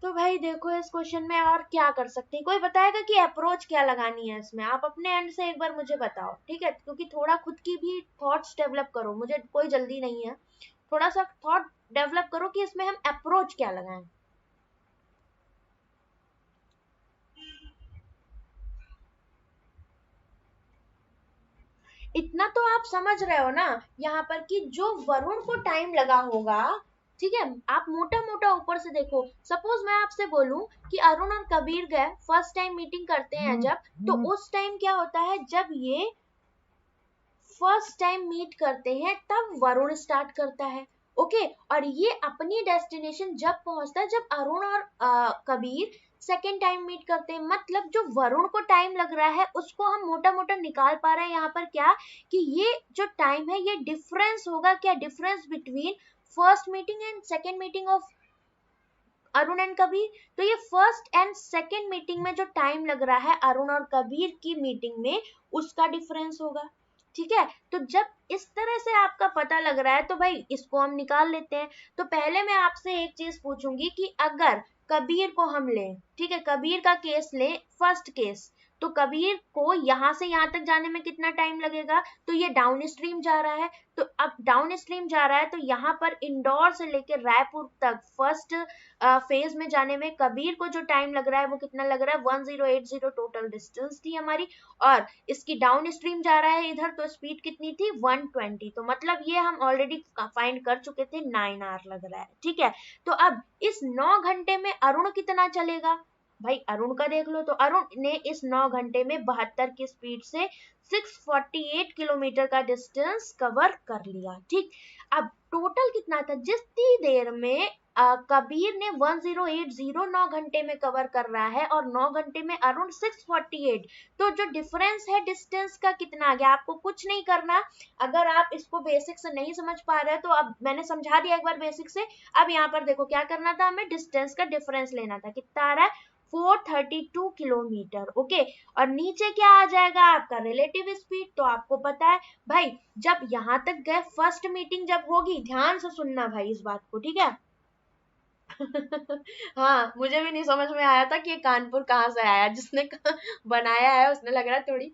तो भाई देखो इस क्वेश्चन में और क्या कर सकते हैं, कोई बताएगा कि अप्रोच क्या लगानी है इसमें, आप अपने एंड से एक बार मुझे बताओ, ठीक है, क्योंकि थोड़ा खुद की भी थॉट्स डेवलप करो, मुझे कोई जल्दी नहीं है, थोड़ा सा थॉट डेवलप करो कि इसमें हम अप्रोच क्या लगाएं। इतना तो आप समझ रहे हो ना यहाँ पर कि जो वरुण को टाइम लगा होगा, ठीक है, आप मोटा मोटा ऊपर से देखो, सपोज मैं आपसे बोलूं कि अरुण और कबीर गए फर्स्ट टाइम मीटिंग करते हैं जब, तो उस टाइम क्या होता है, जब ये फर्स्ट टाइम मीट करते हैं तब वरुण स्टार्ट करता है, ओके, और ये अपनी डेस्टिनेशन जब पहुंचता है जब अरुण और कबीर सेकेंड टाइम मीट करते हैं, मतलब जो वरुण को टाइम लग रहा है उसको हम मोटा मोटा निकाल पा रहे हैं यहाँ पर क्या, कि ये जो टाइम है ये डिफरेंस होगा क्या, difference between first meeting and second meeting of Arun and Kabir. तो ये फर्स्ट एंड सेकेंड मीटिंग में जो टाइम लग रहा है अरुण और कबीर की मीटिंग में, उसका डिफरेंस होगा, ठीक है। तो जब इस तरह से आपका पता लग रहा है तो भाई इसको हम निकाल लेते हैं। तो पहले मैं आपसे एक चीज पूछूंगी कि अगर कबीर को हम लें, ठीक है, कबीर का केस लें, फर्स्ट केस, तो कबीर को यहाँ से यहाँ तक जाने में कितना टाइम लगेगा, तो ये डाउन स्ट्रीम जा रहा है, तो अब डाउन स्ट्रीम जा रहा है तो यहाँ पर इंदौर से लेकर रायपुर तक फर्स्ट फेज में जाने में कबीर को जो टाइम लग रहा है वो कितना लग रहा है, 1080 टोटल डिस्टेंस थी हमारी, और इसकी डाउन स्ट्रीम जा रहा है इधर, तो स्पीड कितनी थी 120, तो मतलब ये हम ऑलरेडी फाइंड कर चुके थे 9 आवर लग रहा है, ठीक है। तो अब इस 9 घंटे में अरुण कितना चलेगा, भाई अरुण का देख लो, तो अरुण ने इस 9 घंटे में 72 की स्पीड से 648 किलोमीटर का डिस्टेंस कवर कर लिया, ठीक। अब टोटल कितना था, जितनी देर में कबीर ने 1080 9 घंटे में कवर कर रहा है और 9 घंटे में अरुण 648, तो जो डिफरेंस है डिस्टेंस का कितना आ गया, आपको कुछ नहीं करना, अगर आप इसको बेसिक से नहीं समझ पा रहे तो अब मैंने समझा दिया एक बार बेसिक से, अब यहाँ पर देखो क्या करना था, हमें डिस्टेंस का डिफरेंस लेना था, कितना आ रहा है 432 किलोमीटर, ओके, और नीचे क्या आ जाएगा आपका रिलेटिव स्पीड, तो आपको पता है भाई जब यहाँ तक गए फर्स्ट मीटिंग जब होगी, ध्यान से सुनना भाई इस बात को, ठीक है। हाँ मुझे भी नहीं समझ में आया था कि ये कानपुर कहाँ से आया, जिसने बनाया है उसने लग रहा है थोड़ी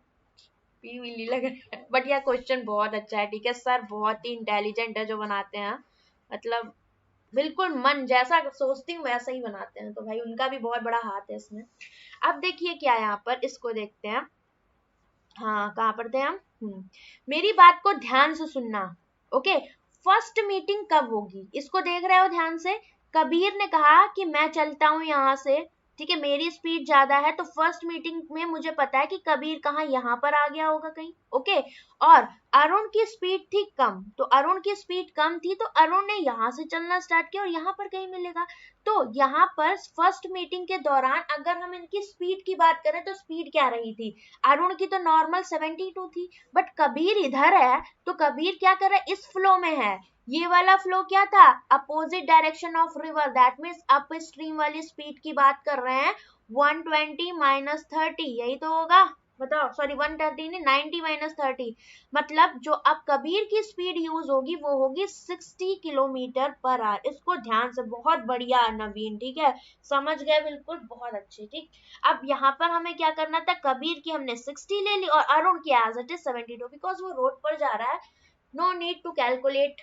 पी विली लग रहा है, बट यह क्वेश्चन बहुत अच्छा है, ठीक है, सर बहुत ही इंटेलिजेंट है जो बनाते हैं, मतलब बिल्कुल मन जैसा सोचती हूँ वैसा ही बनाते हैं, तो भाई उनका भी बहुत बड़ा हाथ है इसमें। अब देखिए क्या यहाँ पर, इसको देखते हैं, हाँ कहाँ पर थे हम, मेरी बात को ध्यान से सुनना, ओके। फर्स्ट मीटिंग कब होगी, इसको देख रहे हो ध्यान से, कबीर ने कहा कि मैं चलता हूं यहाँ से, ठीक है, मेरी स्पीड ज्यादा है, तो फर्स्ट मीटिंग में मुझे पता है कि कबीर कहाँ यहाँ पर आ गया होगा कहीं, ओके, और अरुण की स्पीड थी कम, तो अरुण की स्पीड कम थी तो अरुण ने यहाँ से चलना स्टार्ट किया और यहाँ पर कहीं मिलेगा, तो यहाँ पर फर्स्ट मीटिंग के दौरान अगर हम इनकी स्पीड की बात करें तो स्पीड क्या रही थी, अरुण की तो नॉर्मल 72 थी, बट कबीर इधर है तो कबीर क्या कर रहा है, इस फ्लो में है, ये वाला फ्लो क्या था, opposite direction of river, that means up stream वाली स्पीड की बात कर रहे हैं, 120 माइनस 30, यही तो होगा बताओ, सॉरी 130 नहीं, 90 माइनस 30, मतलब जो अब कबीर की स्पीड यूज होगी वो होगी 60 किलोमीटर पर आवर। इसको ध्यान से, बहुत बढ़िया नवीन, ठीक है, समझ गए बिल्कुल, बहुत अच्छे। ठीक, अब यहाँ पर हमें क्या करना था, कबीर की हमने 60 ले ली और अरुण की एज इट इज 72, बिकॉज वो रोड पर जा रहा है, no need to calculate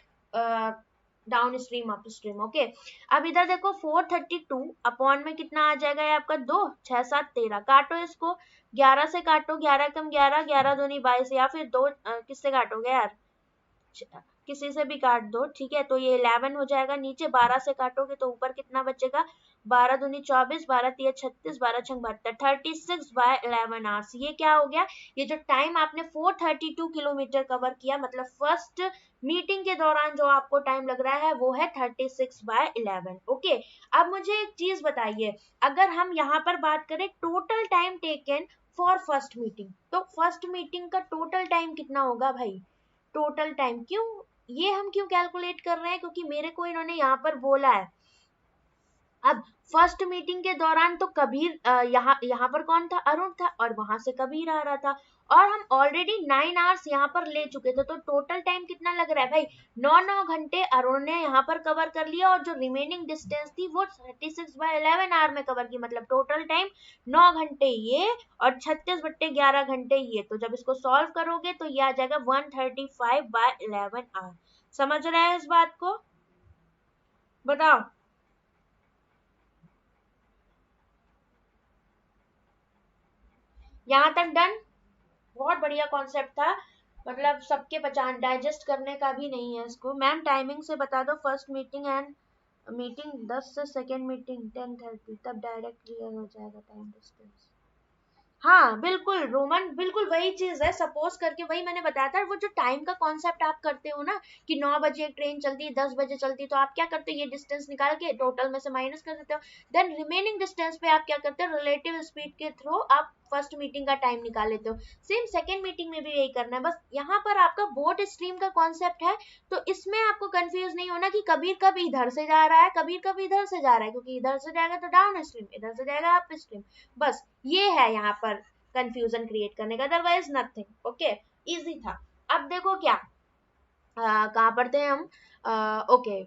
downstream upstream. Okay, अब इधर देखो 432 अपॉन में कितना आ जाएगा, ये आपका 2 6 7 13, काटो इसको, 11 से काटो, 11 कम 11, 11 दूनी 22, या फिर दो किससे काटोगे यार, किसी से भी काट दो, ठीक है, तो ये 11 हो जाएगा। नीचे 12 से काटोगे तो ऊपर कितना बचेगा, 12 दूनी 24, 12 तिया 36, 12 छंग 72, 36/11 आवर्स। ये क्या हो गया, ये जो टाइम आपने 432 किलोमीटर कवर किया, मतलब फर्स्ट मीटिंग के दौरान जो आपको टाइम लग रहा है वो है 36/11। ओके, अब मुझे एक चीज बताइए, अगर हम यहाँ पर बात करें total time taken for first meeting, तो फर्स्ट मीटिंग का टोटल टाइम कितना होगा भाई, टोटल टाइम, क्यों ये हम क्यों कैलकुलेट कर रहे हैं, क्योंकि मेरे को इन्होंने यहाँ पर बोला है। अब फर्स्ट मीटिंग के दौरान तो कबीर यहाँ पर कौन था, अरुण था, और वहां से कबीर आ रहा था, और हम ऑलरेडी 9 आवर्स यहाँ पर ले चुके थे, तो टोटल टाइम कितना लग रहा है भाई, 9 घंटे अरुण ने यहाँ पर कवर कर लिया, और जो रिमेनिंग डिस्टेंस थी वो 36/11 आवर में कवर की, मतलब टोटल टाइम 9 घंटे ये और 36/11 घंटे ये, तो जब इसको सॉल्व करोगे तो ये आ जाएगा 135/11 आवर। समझ रहे हैं इस बात को, बताओ। यहाँ तक डन, बहुत बढ़िया कॉन्सेप्ट था, मतलब सबके पहचान डाइजेस्ट करने का भी नहीं है इसको। मैम टाइमिंग से बता दो, फर्स्ट मीटिंग एंड मीटिंग 10 से सेकेंड मीटिंग 10:30, तब डायरेक्ट क्लियर हो जाएगा टाइम डिस्टेंस। हाँ बिल्कुल रोमन, बिल्कुल वही चीज है, सपोज करके वही मैंने बताया था, वो जो टाइम का कॉन्सेप्ट आप करते हो ना, कि 9 बजे एक ट्रेन चलती है, 10 बजे चलती है, तो आप क्या करते हो, ये डिस्टेंस निकाल के टोटल में से माइनस कर देते हो, देन रिमेनिंग डिस्टेंस पे आप क्या करते हो, रिलेटिव स्पीड के थ्रू आप फर्स्ट मीटिंग का टाइम निकाल लेते हो। सेम सेकेंड मीटिंग में भी यही करना है, बस यहाँ पर आपका बोट स्ट्रीम का कॉन्सेप्ट है, तो इसमें आपको कंफ्यूज नहीं होना कि कबीर कब इधर से जा रहा है, कबीर कब इधर से जा रहा है, क्योंकि इधर से जाएगा तो डाउन स्ट्रीम, इधर से जाएगा अप स्ट्रीम, बस ये है यहाँ पर कंफ्यूजन क्रिएट करने का, अदरवाइज नथिंग। ओके, इजी था। अब देखो क्या, कहाँ पढ़ते हैं हम, okay,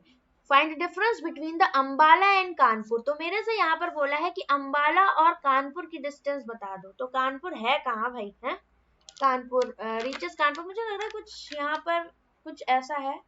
find difference between the Ambala and Kanpur, तो मेरे से यहाँ पर बोला है कि अंबाला और कानपुर की डिस्टेंस बता दो, तो कानपुर है कहाँ भाई, है कानपुर, रीचेस कानपुर, मुझे लग रहा है कुछ यहाँ पर कुछ ऐसा है।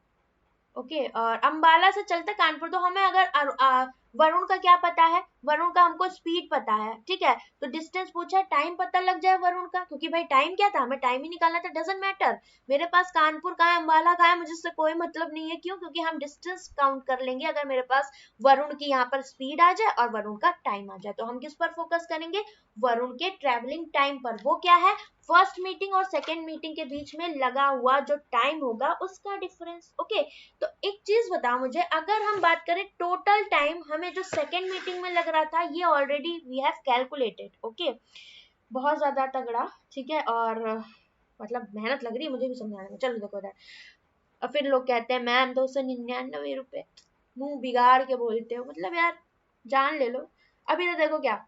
ओके, और अंबाला से चलते कानपुर, तो हमें अगर वरुण का क्या पता है, वरुण का हमको स्पीड पता है, ठीक है, तो डिस्टेंस पूछा है, टाइम पता लग जाए वरुण का, क्योंकि भाई टाइम क्या था, हमें टाइम ही निकालना था, डजंट मैटर मेरे पास कानपुर का है अंबाला का है, मुझे इससे कोई मतलब नहीं है, क्यों, क्योंकि हम डिस्टेंस काउंट कर लेंगे अगर मेरे पास वरुण की यहाँ पर स्पीड आ जाए और वरुण का टाइम आ जाए, तो हम किस पर फोकस करेंगे, वरुण के ट्रेवलिंग टाइम पर, वो क्या है, फर्स्ट मीटिंग और सेकेंड मीटिंग के बीच में लगा हुआ जो टाइम होगा उसका डिफरेंस। ओके, तो एक चीज बताओ मुझे, अगर हम बात करें टोटल टाइम हमें जो सेकेंड मीटिंग में लग रहा था, ये already we have calculated. Okay, बहुत ज्यादा तगड़ा, ठीक है, और मतलब मेहनत लग रही है मुझे भी समझाने में, चलो देखो इधर, और फिर लोग कहते हैं मैम 299 रुपए, मुंह बिगाड़ के बोलते हो, मतलब यार जान ले लो। अभी तो देखो क्या,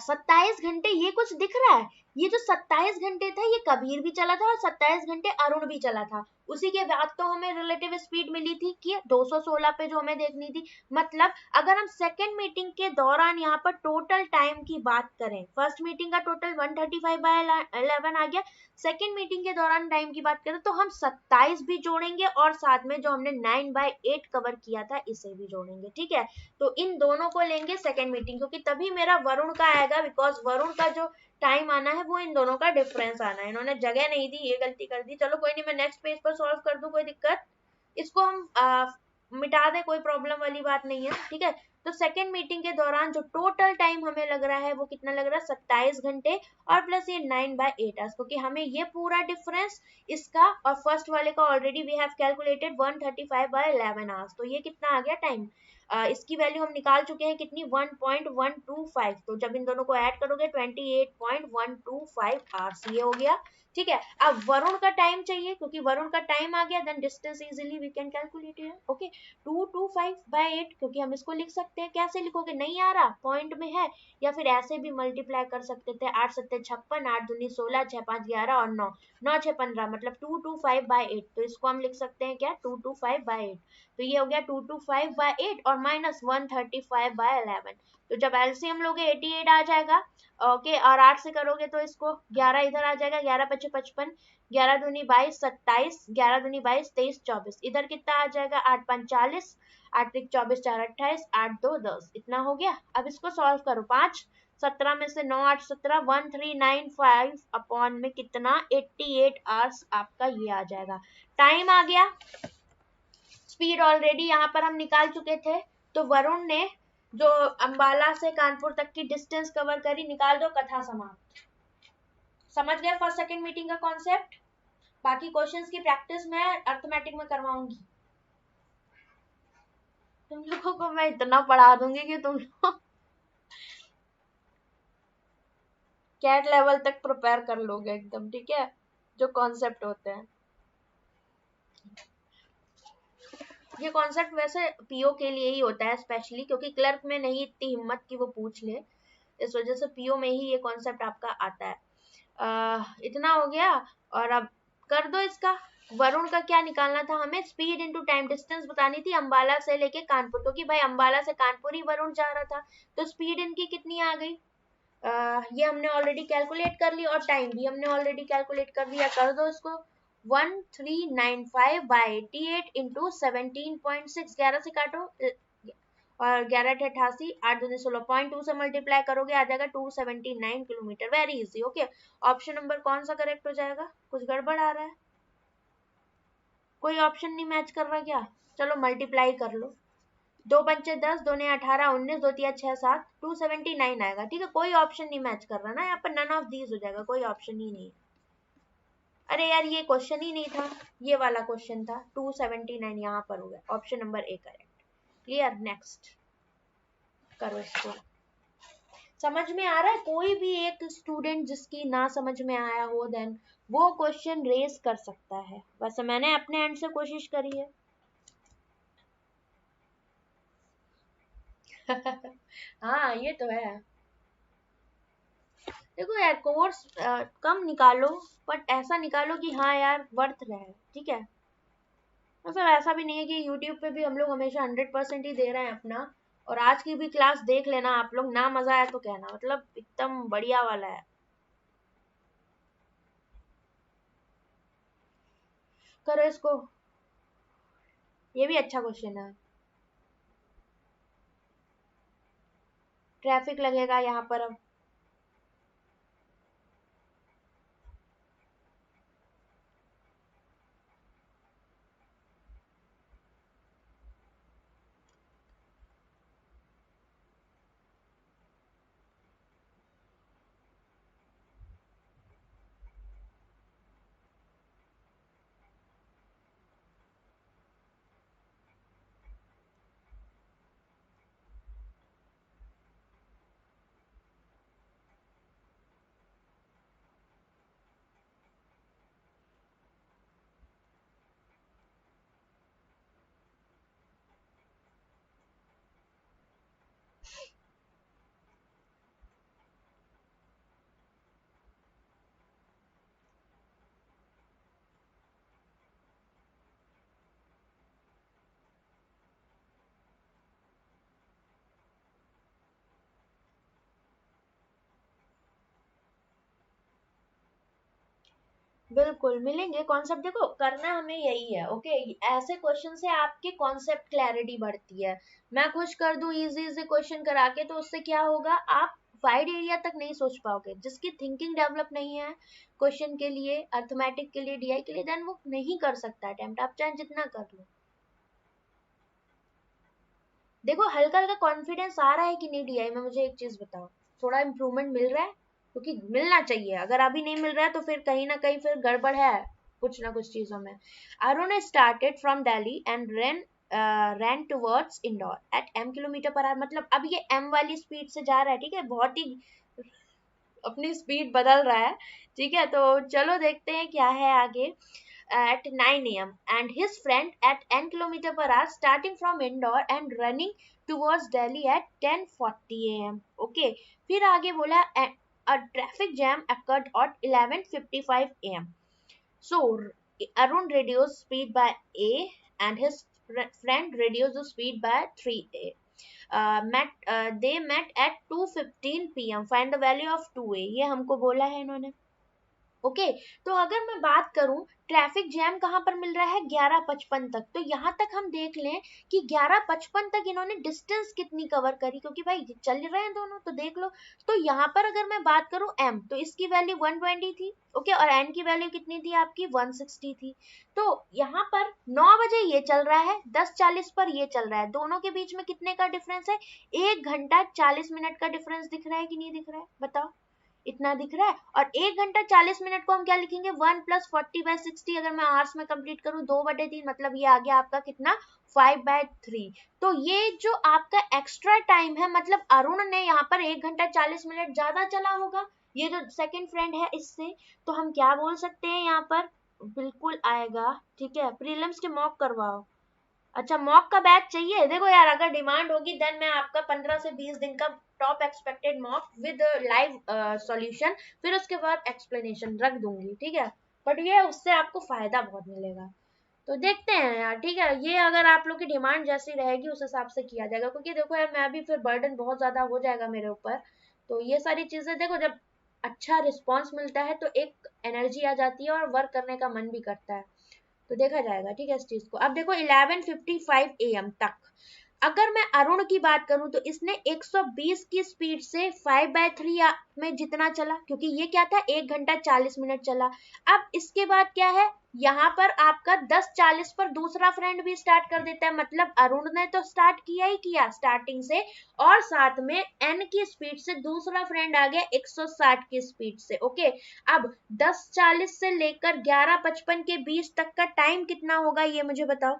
27 घंटे ये कुछ दिख रहा है, ये जो 27 घंटे था ये कबीर भी चला था और 27 घंटे अरुण भी चला था, उसी के बाद तो हमें रिलेटिव स्पीड मिली थी कि 216 पे जो हमें देखनी थी। मतलब अगर हम सेकेंड मीटिंग के दौरान यहाँ पर टोटल टाइम की बात करें, फर्स्ट मीटिंग का टोटल 135/11 आ गया, सेकेंड मीटिंग के दौरान टाइम की बात करें तो हम 27 भी जोड़ेंगे और साथ में जो हमने 9/8 कवर किया था इसे भी जोड़ेंगे, ठीक है, तो इन दोनों को लेंगे सेकेंड मीटिंग, क्योंकि तभी मेरा वरुण का आएगा, बिकॉज वरुण का जो टाइम आना है वो इन दोनों का डिफरेंस आना है, इन्होंने जगह नहीं दी, ये गलती कर दी, चलो कोई नहीं, मैं नेक्स्ट पेज पर सॉल्व कर दूं, कोई दिक्कत, इसको हम मिटा दे, कोई प्रॉब्लम वाली बात नहीं है, ठीक है। तो सेकेंड मीटिंग के दौरान जो टोटल टाइम हमें लग रहा है वो कितना लग रहा है, 27 घंटे और प्लस ये 9/8 आवर्स, क्योंकि हमें ये पूरा डिफरेंस इसका और फर्स्ट वाले का already we have calculated 135/11 hours, तो ये कितना आ गया टाइम, इसकी वैल्यू हम निकाल चुके हैं कितनी, 1.125, तो जब इन दोनों को ऐड करोगे 28.125 आवर्स ये हो गया। ठीक है। अब वरुण का टाइम चाहिए, क्योंकि वरुण का टाइम आ गया, then distance easily we can calculate it. Okay, 225/8, क्योंकि हम इसको लिख सकते हैं, कैसे लिखोगे, नहीं आ रहा पॉइंट में है, या फिर ऐसे भी मल्टीप्लाई कर सकते थे, 8 7 56, 8 दूनी 16, 6 5 11 और 9 9 6 15, मतलब 225/8। तो इसको हम लिख सकते हैं क्या, 225/8। तो ये हो गया 225/8 और माइनस 135/11। तो जब एलसीएम लोगे 88 आ जाएगा। ओके, और 8 से करोगे तो इसको 11 इधर आ जाएगा, 11 पचे 55, 11 दूनी 22 27, 11 दूनी 22 23 24, इधर कितना आ जाएगा, 8 5 40, 8 3 24, 4 28, 8 2 10, इतना हो गया। अब इसको सॉल्व करो, 5 17 में से 9 8 17, 1395 अपॉन में कितना, 88 आवर्स आपका ये आ जाएगा। टाइम आ गया, स्पीड ऑलरेडी यहाँ पर हम निकाल चुके थे। तो वरुण ने जो अंबाला से कानपुर तक की डिस्टेंस कवर करी, निकाल दो, कथा समाप्त। समझ गए फर्स्ट सेकंड मीटिंग का कॉन्सेप्ट। बाकी क्वेश्चंस की प्रैक्टिस मैं अर्थमेटिक में करवाऊंगी। तुम लोगों को मैं इतना पढ़ा दूंगी कि तुम लोग कैट लेवल तक प्रिपेयर कर लोगे एकदम, ठीक है, जो कॉन्सेप्ट होते हैं। ये कॉन्सेप्ट वैसे पीओ के लिए ही होता है स्पेशली, क्योंकि क्लर्क में नहीं इतनी हिम्मत की वो पूछ ले, इस वजह से पीओ में ही ये कॉन्सेप्ट आपका आता है। इतना हो गया, और अब कर दो इसका। वरुण का क्या निकालना था हमें, स्पीड इनटू टाइम, डिस्टेंस बतानी थी अंबाला से लेके कानपुर, क्योंकि भाई अंबाला से कानपुर ही वरुण जा रहा था। तो स्पीड इनकी कितनी आ गई, ये हमने ऑलरेडी कैलकुलेट कर ली, और टाइम भी हमने ऑलरेडी कैलकुलेट कर लिया। कर दो इसको, 1395/88 इंटू 17.6, 11 से काटो और 11 88, 8 दूनी 16, 0.2 से मल्टीप्लाई करोगे आ जाएगा 279 kilometre. Very easy. Okay, option number कौन सा करेक्ट हो जाएगा, कुछ गड़बड़ आ रहा है, कोई ऑप्शन नहीं मैच कर रहा क्या, चलो मल्टीप्लाई कर लो, 2 पंचे 10, 2 ने 18 19, 2 तिया 6 7, 279 आएगा। ठीक है, कोई ऑप्शन नहीं मैच कर रहा ना यहाँ पर, नन ऑफ दीज हो जाएगा, कोई ऑप्शन ही नहीं। अरे यार ये क्वेश्चन ही नहीं था, ये वाला क्वेश्चन था, 279 यहाँ पर हो गया, option number A correct. Clear, next करो इसको। समझ में आ रहा है, कोई भी एक स्टूडेंट जिसकी ना समझ में आया हो, देन वो क्वेश्चन रेज कर सकता है। वैसे मैंने अपने एंड से कोशिश करी है। हाँ ये तो है। देखो यार, कोर्स कम निकालो, बट ऐसा निकालो कि हाँ यार वर्थ रहे, ठीक है। मतलब ऐसा भी नहीं है कि यूट्यूब पे भी हम लोग हमेशा 100% ही दे रहे हैं अपना। और आज की भी क्लास देख लेना आप लोग, ना मजा आया तो कहना, मतलब एकदम बढ़िया वाला है। करो इसको, ये भी अच्छा क्वेश्चन है। ट्रैफिक लगेगा यहाँ पर अब। बिल्कुल मिलेंगे कॉन्सेप्ट, देखो करना हमें यही है। ओके, ऐसे क्वेश्चन से आपके कॉन्सेप्ट क्लैरिटी बढ़ती है। मैं खुश कर दूं इजी इजी क्वेश्चन करा के, तो उससे क्या होगा, आप वाइड एरिया तक नहीं सोच पाओगे। जिसकी थिंकिंग डेवलप नहीं है क्वेश्चन के लिए, अर्थमेटिक के लिए, डीआई के लिए, देन वो नहीं कर सकता अटेम्प्ट, आप चाहे जितना कर लो। देखो हल्का हल्का कॉन्फिडेंस आ रहा है कि नहीं डीआई में, मुझे एक चीज बताओ, थोड़ा इम्प्रूवमेंट मिल रहा है, क्योंकि मिलना चाहिए। अगर अभी नहीं मिल रहा है तो फिर कहीं ना कहीं फिर गड़बड़ है कुछ ना कुछ चीजों में। Arun started from Delhi and ran towards Indore at m kilometre per hour, मतलब अब ये m वाली स्पीड से जा रहा है, ठीक है, बहुत ही अपनी स्पीड बदल रहा है, ठीक है। तो चलो देखते हैं क्या है आगे। At 9 a.m. and his friend at 10 km per hour starting from Indore and running towards Delhi at 10:40 a.m. Okay. फिर आगे बोला a traffic jam occurred at 11:55 a.m. So Arun reduced speed by A and his friend reduced the speed by 3A. They met at 2:15 p.m. Find the value of 2A. ये हमको बोला है इन्होंने। Okay तो अगर मैं बात करूं ट्रैफिक जैम कहां पर मिल रहा है 11:55 तक, तो यहां तक हम देख लें कि 11:55 तक इन्होंने डिस्टेंस कितनी कवर करी, क्योंकि भाई चल रहे हैं दोनों, तो देख लो। तो यहाँ पर अगर मैं बात करूं m, तो इसकी वैल्यू 120 थी, ओके, और n की वैल्यू कितनी थी आपकी 160 थी। तो यहाँ पर 9 बजे ये चल रहा है, 10:40 पर ये चल रहा है, दोनों के बीच में कितने का डिफरेंस है, 1 घंटा 40 मिनट का डिफरेंस दिख रहा है कि नहीं दिख रहा है, बताओ, इतना दिख रहा है। और 1 घंटा 40 मिनट को हम क्या लिखेंगे 1 + 40/60, अगर मैं आवर्स में कंप्लीट करूं 2/3, मतलब ये आ गया आपका कितना 5/3। तो ये जो आपका एक्स्ट्रा टाइम है, मतलब अरुण ने यहाँ पर 1 घंटा 40 मिनट ज्यादा चला होगा, ये जो सेकंड फ्रेंड है इससे, तो हम क्या बोल सकते हैं यहाँ पर, बिल्कुल आएगा, ठीक है। प्रीलिम्स के मॉक करवाओ, अच्छा मॉक का बैच चाहिए, देखो यार अगर डिमांड होगी देन मैं आपका 15 से 20 दिन का top expected mock with live solution, फिर उसके बाद एक्सप्लेनेशन रख दूंगी, ठीक है। बट ये उससे आपको फायदा बहुत मिलेगा, तो देखते हैं यार, ठीक है। ये अगर आप लोग की डिमांड जैसी रहेगी उस हिसाब से किया जाएगा, क्योंकि देखो यार मैं भी फिर बर्डन बहुत ज्यादा हो जाएगा मेरे ऊपर। तो ये सारी चीजें देखो, जब अच्छा रिस्पॉन्स मिलता है तो एक एनर्जी आ जाती है और वर्क करने का मन भी करता है, तो देखा जाएगा, ठीक है इस चीज को। अब देखो 11:55 AM तक अगर मैं अरुण की बात करूं तो इसने 120 की स्पीड से 5/3 में जितना चला, क्योंकि ये क्या था 1 घंटा 40 मिनट चला। अब इसके बाद क्या है, यहाँ पर आपका 10:40 पर दूसरा फ्रेंड भी स्टार्ट कर देता है, मतलब अरुण ने तो स्टार्ट किया ही किया स्टार्टिंग से, और साथ में n की स्पीड से दूसरा फ्रेंड आ गया 160 की स्पीड से, ओके। अब 10:40 से लेकर 11:55 के बीच तक का टाइम कितना होगा ये मुझे बताओ,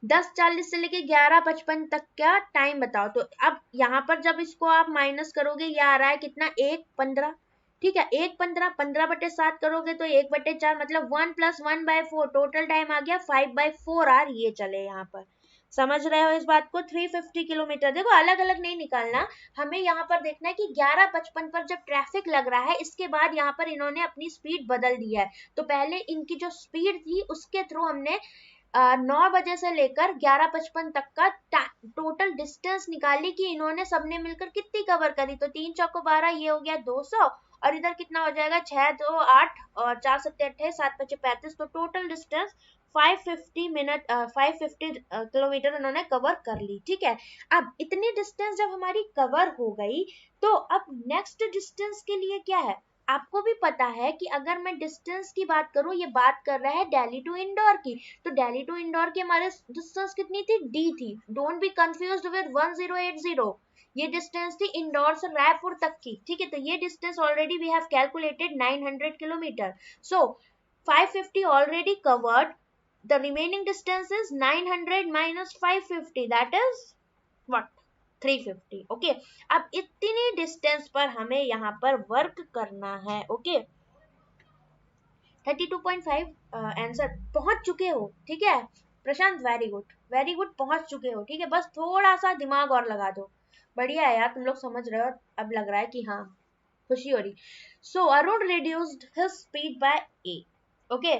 10:40 से लेके 11:55 तक का टाइम बताओ। तो अब यहाँ पर जब इसको आप माइनस करोगे ये आ रहा है कितना 1:15, ठीक है, 1:15, 15/7 करोगे तो 1/4, मतलब 1 + 1/4, टोटल टाइम आ गया 5/4 आवर ये चले यहाँ पर। समझ रहे हो इस बात को। 350 किलोमीटर, देखो अलग अलग नहीं निकालना, हमें यहाँ पर देखना है कि 11:55 पर जब ट्रैफिक लग रहा है इसके बाद यहाँ पर इन्होंने अपनी स्पीड बदल दी है, तो पहले इनकी जो स्पीड थी उसके थ्रू हमने 9 बजे से लेकर 11:55 तक का टोटल डिस्टेंस निकाली कि इन्होंने सबने मिलकर कितनी कवर करी। तो 3 चौको 12, ये हो गया 200, और इधर कितना हो जाएगा 6 2 8 और 4 7 28 7 5 35, तो टोटल डिस्टेंस 550 किलोमीटर इन्होंने कवर कर ली, ठीक है। अब इतनी डिस्टेंस जब हमारी कवर हो गई तो अब नेक्स्ट डिस्टेंस के लिए क्या है, आपको भी पता है कि अगर मैं डिस्टेंस की बात करूं, ये बात कर रहा है दिल्ली टू इंदौर की, तो दिल्ली टू इंदौर की हमारे डिस्टेंस कितनी थी डी थी, डोंट बी कंफ्यूज्ड विद 1080, ये डिस्टेंस थी इंदौर से रायपुर तक की, ठीक है। तो ये distance already we have calculated 900 kilometre, so 550 already covered, the remaining distance is 900 - 550, that is what 350, okay. अब इतनी डिस्टेंस पर हमें यहाँ पर वर्क करना है, ओके। 32.5 आंसर पहुंच चुके हो, ठीक है प्रशांत, वेरी गुड पहुंच चुके हो, ठीक है। बस थोड़ा सा दिमाग और लगा दो, बढ़िया है यार, तुम लोग समझ रहे हो, अब लग रहा है कि हाँ खुशी हो रही। So Arun reduced his speed by a, okay.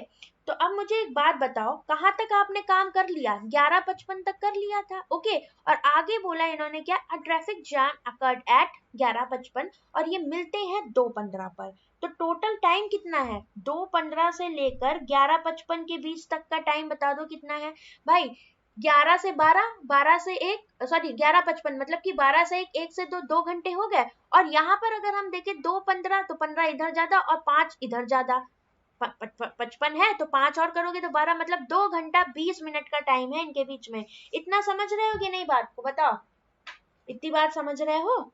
तो अब मुझे एक बात बताओ, कहाँ तक आपने काम कर लिया, 11:55 तक कर लिया था, ओके। और आगे बोला इन्होंने क्या, a traffic jam occurred at 11:55, और ये मिलते हैं 2:15 पर। तो टोटल टाइम कितना है, 2:15 से लेकर 11:55 के बीच तक का टाइम बता दो कितना है भाई। 11 से 12, 12 से 1, सॉरी 11:55, मतलब कि 12 से 1, 1 से 2, 2 घंटे हो गए। और यहाँ पर अगर हम देखें 2:15, तो 15 इधर ज्यादा और 5 इधर ज्यादा, 55 है तो 5 और करोगे तो 12, मतलब 2 घंटा 20 मिनट का टाइम है इनके बीच में। इतना समझ रहे हो कि नहीं बात को, बताओ, इतनी बात समझ रहे हो।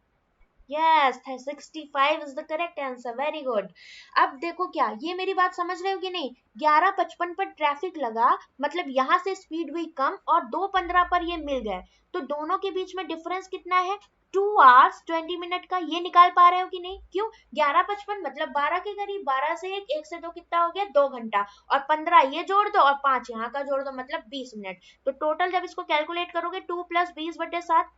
Yes, 65 is the correct answer, very good. अब देखो क्या, ये मेरी बात समझ रहे हो कि नहीं? 11:55 पर ट्रैफिक लगा, मतलब यहाँ से स्पीड हुई कम और 2:15 पर ये मिल गए, तो दोनों के बीच में डिफरेंस कितना है? 2 hours 20 minute का। ये निकाल पा रहे हो कि नहीं? क्यों? 11:55 मतलब 12 के करीब, 12 से 1, 1 से 2 कितना हो गया? 2 घंटा, और 15 ये जोड़ दो और 5 यहाँ का जोड़ दो, मतलब 20 मिनट। तो टोटल जब इसको कैलकुलेट करोगे, 2 + 20/7,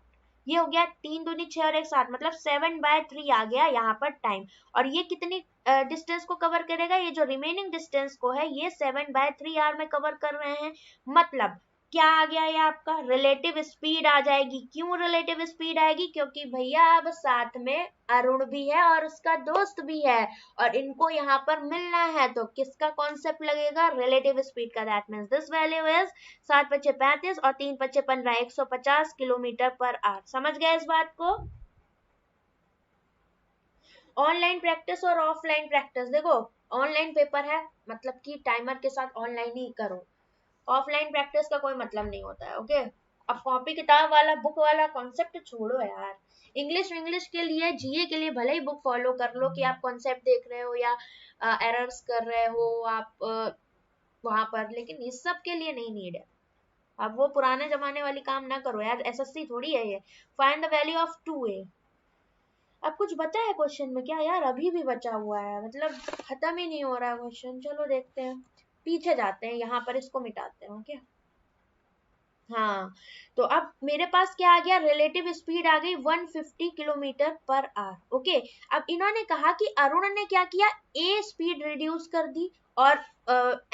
ये हो गया 3 दूनी 6 और 1 7, मतलब 7/3 आ गया यहाँ पर टाइम। और ये कितनी डिस्टेंस को कवर करेगा? ये जो रिमेनिंग डिस्टेंस को है, ये 7/3 आवर में कवर कर रहे हैं। मतलब क्या आ गया? ये आपका रिलेटिव स्पीड आ जाएगी। क्यों रिलेटिव स्पीड आएगी? क्योंकि भैया अब साथ में अरुण भी है और उसका दोस्त भी है, और इनको यहाँ पर मिलना है, तो किसका कॉन्सेप्ट लगेगा? रिलेटिव स्पीड का। That means this value is 7×5 = 35 और 3×5 = 150 km/h। समझ गए इस बात को? ऑनलाइन प्रैक्टिस और ऑफलाइन प्रैक्टिस, देखो ऑनलाइन पेपर है, मतलब कि टाइमर के साथ ऑनलाइन ही करो। ऑफलाइन प्रैक्टिस का कोई मतलब नहीं होता है, ओके? अब कॉपी किताब वाला, बुक वाला कॉन्सेप्ट छोड़ो यार। इंग्लिश इंग्लिश के लिए, जीए के लिए भले ही बुक फॉलो कर लो कि आप कॉन्सेप्ट देख रहे हो या एरर्स कर रहे हो आप वहां पर, लेकिन इस सब के लिए नहीं नीड है। अब वो पुराने जमाने वाली काम ना करो यार, एसएससी थोड़ी है ये। Find the value of 2a। अब कुछ बचा है क्वेश्चन में क्या यार? अभी भी बचा हुआ है, मतलब खत्म ही नहीं हो रहा है क्वेश्चन। चलो देखते हैं, पीछे जाते हैं, यहाँ पर इसको मिटाते हैं, ओके? हाँ, तो अब मेरे पास क्या आ गया? रिलेटिव स्पीड आ गई 150 km/h, ओके? अब इन्होंने कहा कि अरुण ने क्या किया? ए स्पीड रिड्यूस कर दी, और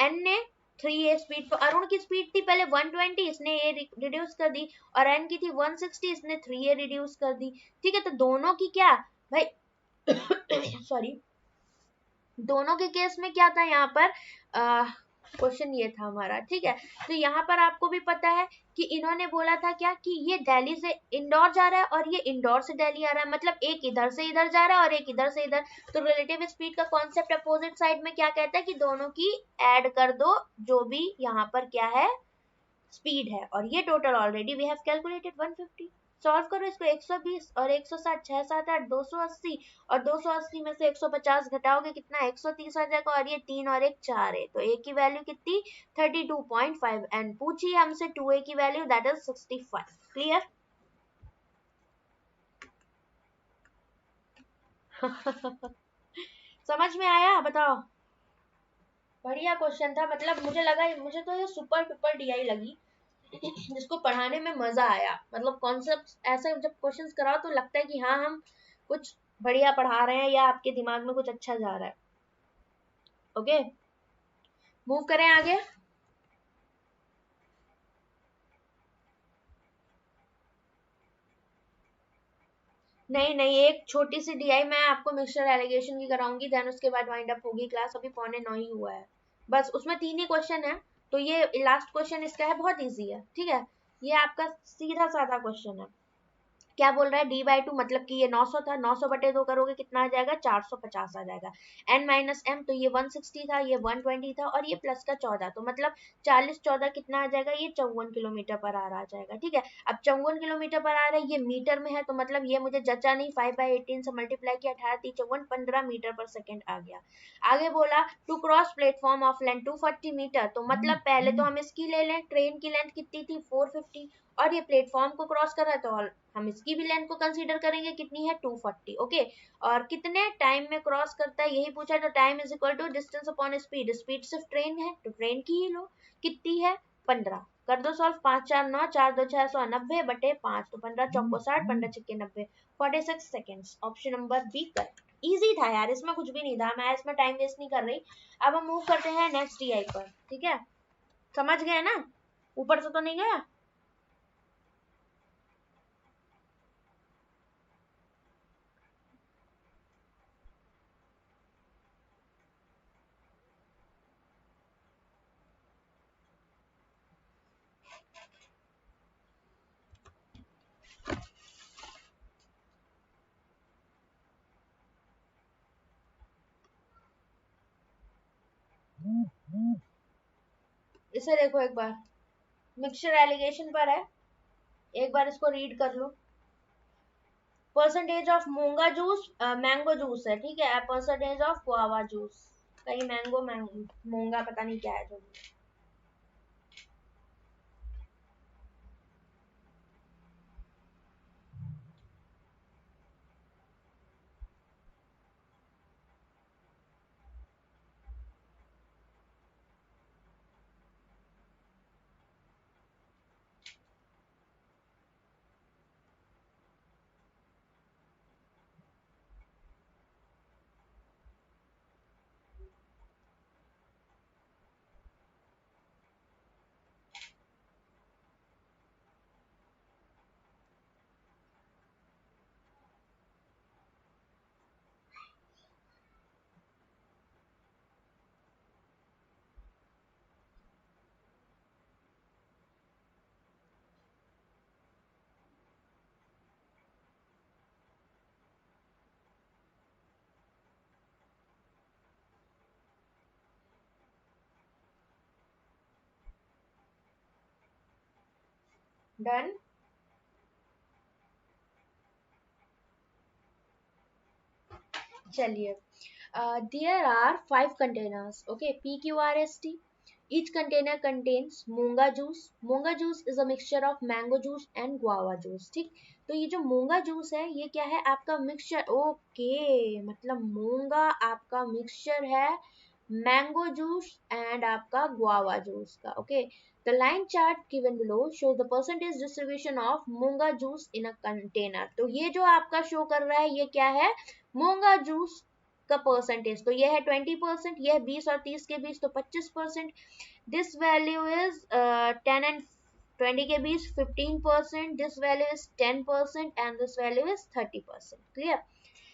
एन ने 3a स्पीड। तो अरुण की स्पीड थी पहले 120, इसने ए रिड्यूस कर दी, और एन की थी 160, इसने 3a रिड्यूस कर दी। ठीक है, तो दोनों की क्या भाई सॉरी, दोनों के केस में क्या था यहाँ पर? क्वेश्चन ये था हमारा, ठीक है? तो यहाँ पर आपको भी पता है कि इन्होंने बोला था क्या, कि ये दिल्ली से इंदौर जा रहा है और ये इंदौर से दिल्ली आ रहा है, मतलब एक इधर से इधर जा रहा है और एक इधर से इधर। तो रिलेटिव स्पीड का कॉन्सेप्ट अपोजिट साइड में क्या कहता है? कि दोनों की ऐड कर दो, जो भी यहाँ पर क्या है? स्पीड है। और ये total already we have calculated 150। Solve करो इसको, 120 और 160, 6 7 8 280, और 280 में से 150 घटाओगे कितना? 130 आ जाएगा, और ये 3 और 1 4 है, तो ए की वैल्यू कितनी? 32.5। एंड पूछिए हमसे 2a की वैल्यू, दैट इज 65। क्लियर? समझ में आया? बताओ। बढ़िया क्वेश्चन था, मतलब मुझे लगा, मुझे तो ये सुपर डुपर डीआई लगी, जिसको पढ़ाने में मजा आया। मतलब कॉन्सेप्ट ऐसे जब क्वेश्चंस कराओ तो लगता है कि हाँ, हम कुछ बढ़िया पढ़ा रहे हैं, या आपके दिमाग में कुछ अच्छा जा रहा है। ओके, मूव करें आगे। नहीं नहीं, एक छोटी सी डीआई मैं आपको मिक्सचर एलिगेशन की कराऊंगी, देन उसके बाद वाइंड अप होगी क्लास। अभी 8:45 ही हुआ है, बस उसमें 3 ही क्वेश्चन है। तो ये लास्ट क्वेश्चन इसका है, बहुत इजी है, ठीक है? ये आपका सीधा साधा क्वेश्चन है। क्या बोल रहा है? d/2, मतलब कि ये 900 था, 900/2 करोगे कितना आ जाएगा? 450 आ जाएगा। n-m, तो ये 160 था, ये 120 था, और ये प्लस का 14, तो मतलब 40 14 कितना आ जाएगा? ये 54 km/h आ जाएगा, ठीक है? अब 54 km/h है, ये मीटर में है, तो मतलब ये मुझे जचा नहीं, 5/18 से मल्टीप्लाई किया, 18 × 54 15 मीटर/सेकेंड आ गया। आगे बोला to cross platform of length 240 metre, तो मतलब पहले तो हम इसकी ले लें, ट्रेन की लेंथ कितनी थी? 450, और ये प्लेटफॉर्म को क्रॉस कर रहा है, तो हम इसकी भी लेंथ को कंसीडर करेंगे, कितनी है? 240, ओके? और कितने टाइम में क्रॉस करता है, यही पूछा है, तो time is equal to distance upon speed. Speed सिर्फ ट्रेन है, तो ट्रेन की ही लो। कितनी है? 15। कर दो सॉल्व, 5 4 9, 4 2 6 90/5, तो 15 चौको 60, 15 छक्के 90, 46 seconds. Option number B correct. Easy था यार, इसमें कुछ भी नहीं था, मैं इसमें टाइम वेस्ट नहीं कर रही। अब हम मूव करते हैं नेक्स्ट डीआई पर, ठीक है? समझ गए ना? ऊपर से तो नहीं गया? इसे देखो एक बार, मिक्सचर एलिगेशन पर है, एक बार इसको रीड कर लो। परसेंटेज ऑफ मूंगा जूस, मैंगो जूस है, ठीक है, परसेंटेज ऑफ गुआवा जूस, कहीं मैंगो मूंगा पता नहीं क्या है जो। डन। चलिए, there are 5 containers, okay, PQRST. Each container contains मूंगा जूस. मूंगा juice is a mixture of mango juice and guava juice. ठीक, तो ये जो मूंगा जूस है ये क्या है आपका मिक्सचर, ओके, मतलब मूंगा आपका मिक्सचर है मैंगो जूस एंड आपका गुआवा जूस का, okay. The line chart given below shows the percentage distribution of मूंगा जूस in a container. तो ये जो आपका शो कर रहा है ये क्या है, मूंगा जूस का परसेंटेज, तो ये है 20%, ये है 20 और 30 के बीच तो 25%। दिस वैल्यू इज 10 एंड 20 के बीच 15%, this value is 10% and this value is 30%, clear.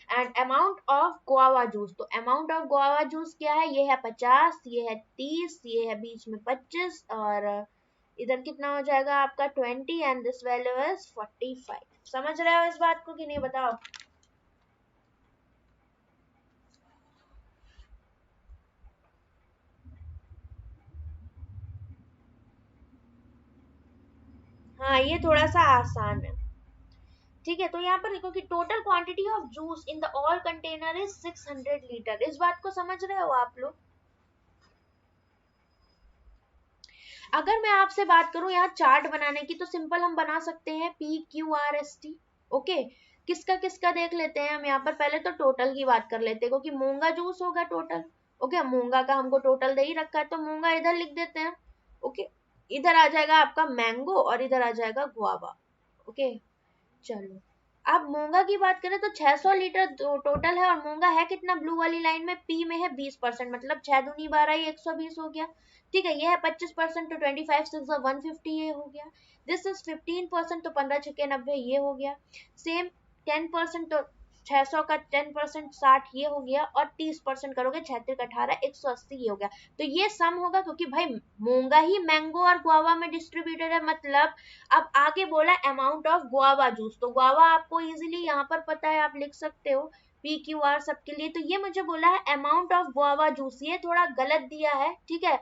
And amount of guava juice, तो अमाउंट ऑफ गुआवा जूस क्या है, ये है 50, ये है 30, ये है बीच में 25 और इधर कितना हो जाएगा आपका 20 एंड दिस वैल्यू इज 45। समझ रहे हो इस बात को कि नहीं, बताओ। हाँ ये थोड़ा सा आसान है, ठीक है। तो यहाँ पर देखो कि total quantity of juice in the all container is 600 litre. इस बात को समझ रहे हो आप लोग। अगर मैं आपसे बात करूं यहाँ चार्ट बनाने की तो सिंपल हम बना सकते हैं PQRST, ओके। किसका किसका देख लेते हैं हम यहाँ पर, पहले तो टोटल की बात कर लेते हैं क्योंकि मूंगा जूस होगा टोटल, ओके। मूंगा का हमको टोटल दे ही रखा है तो मूंगा इधर लिख देते हैं, ओके। इधर आ जाएगा आपका मैंगो और इधर आ जाएगा गुआवा, ओके। चलो, अब मूंगा की बात करें तो 600 लीटर टोटल है और मूंगा है कितना, ब्लू वाली लाइन में पी में है 20%, मतलब 6 दूनी 12 ही 120 हो गया, ठीक है। ये है 25% तो 25 6 150 ये हो गया। दिस इज 15% तो 15 छक्के 90 ये हो गया। सेम 10% तो 600 का 10% 60 ये हो गया और 30% करोगे 36 18 180 ये हो गया। तो ये सम होगा क्योंकि भाई मूंगा ही मैंगो और गुआवा में डिस्ट्रीब्यूटेड है, मतलब अब आगे बोला अमाउंट ऑफ गुआवा जूस, तो गुआवा आपको इजीली यहाँ पर पता है, आप लिख सकते हो PQR सबके लिए। तो ये मुझे बोला है अमाउंट ऑफ गुआवा जूस, ये थोड़ा गलत दिया है, ठीक है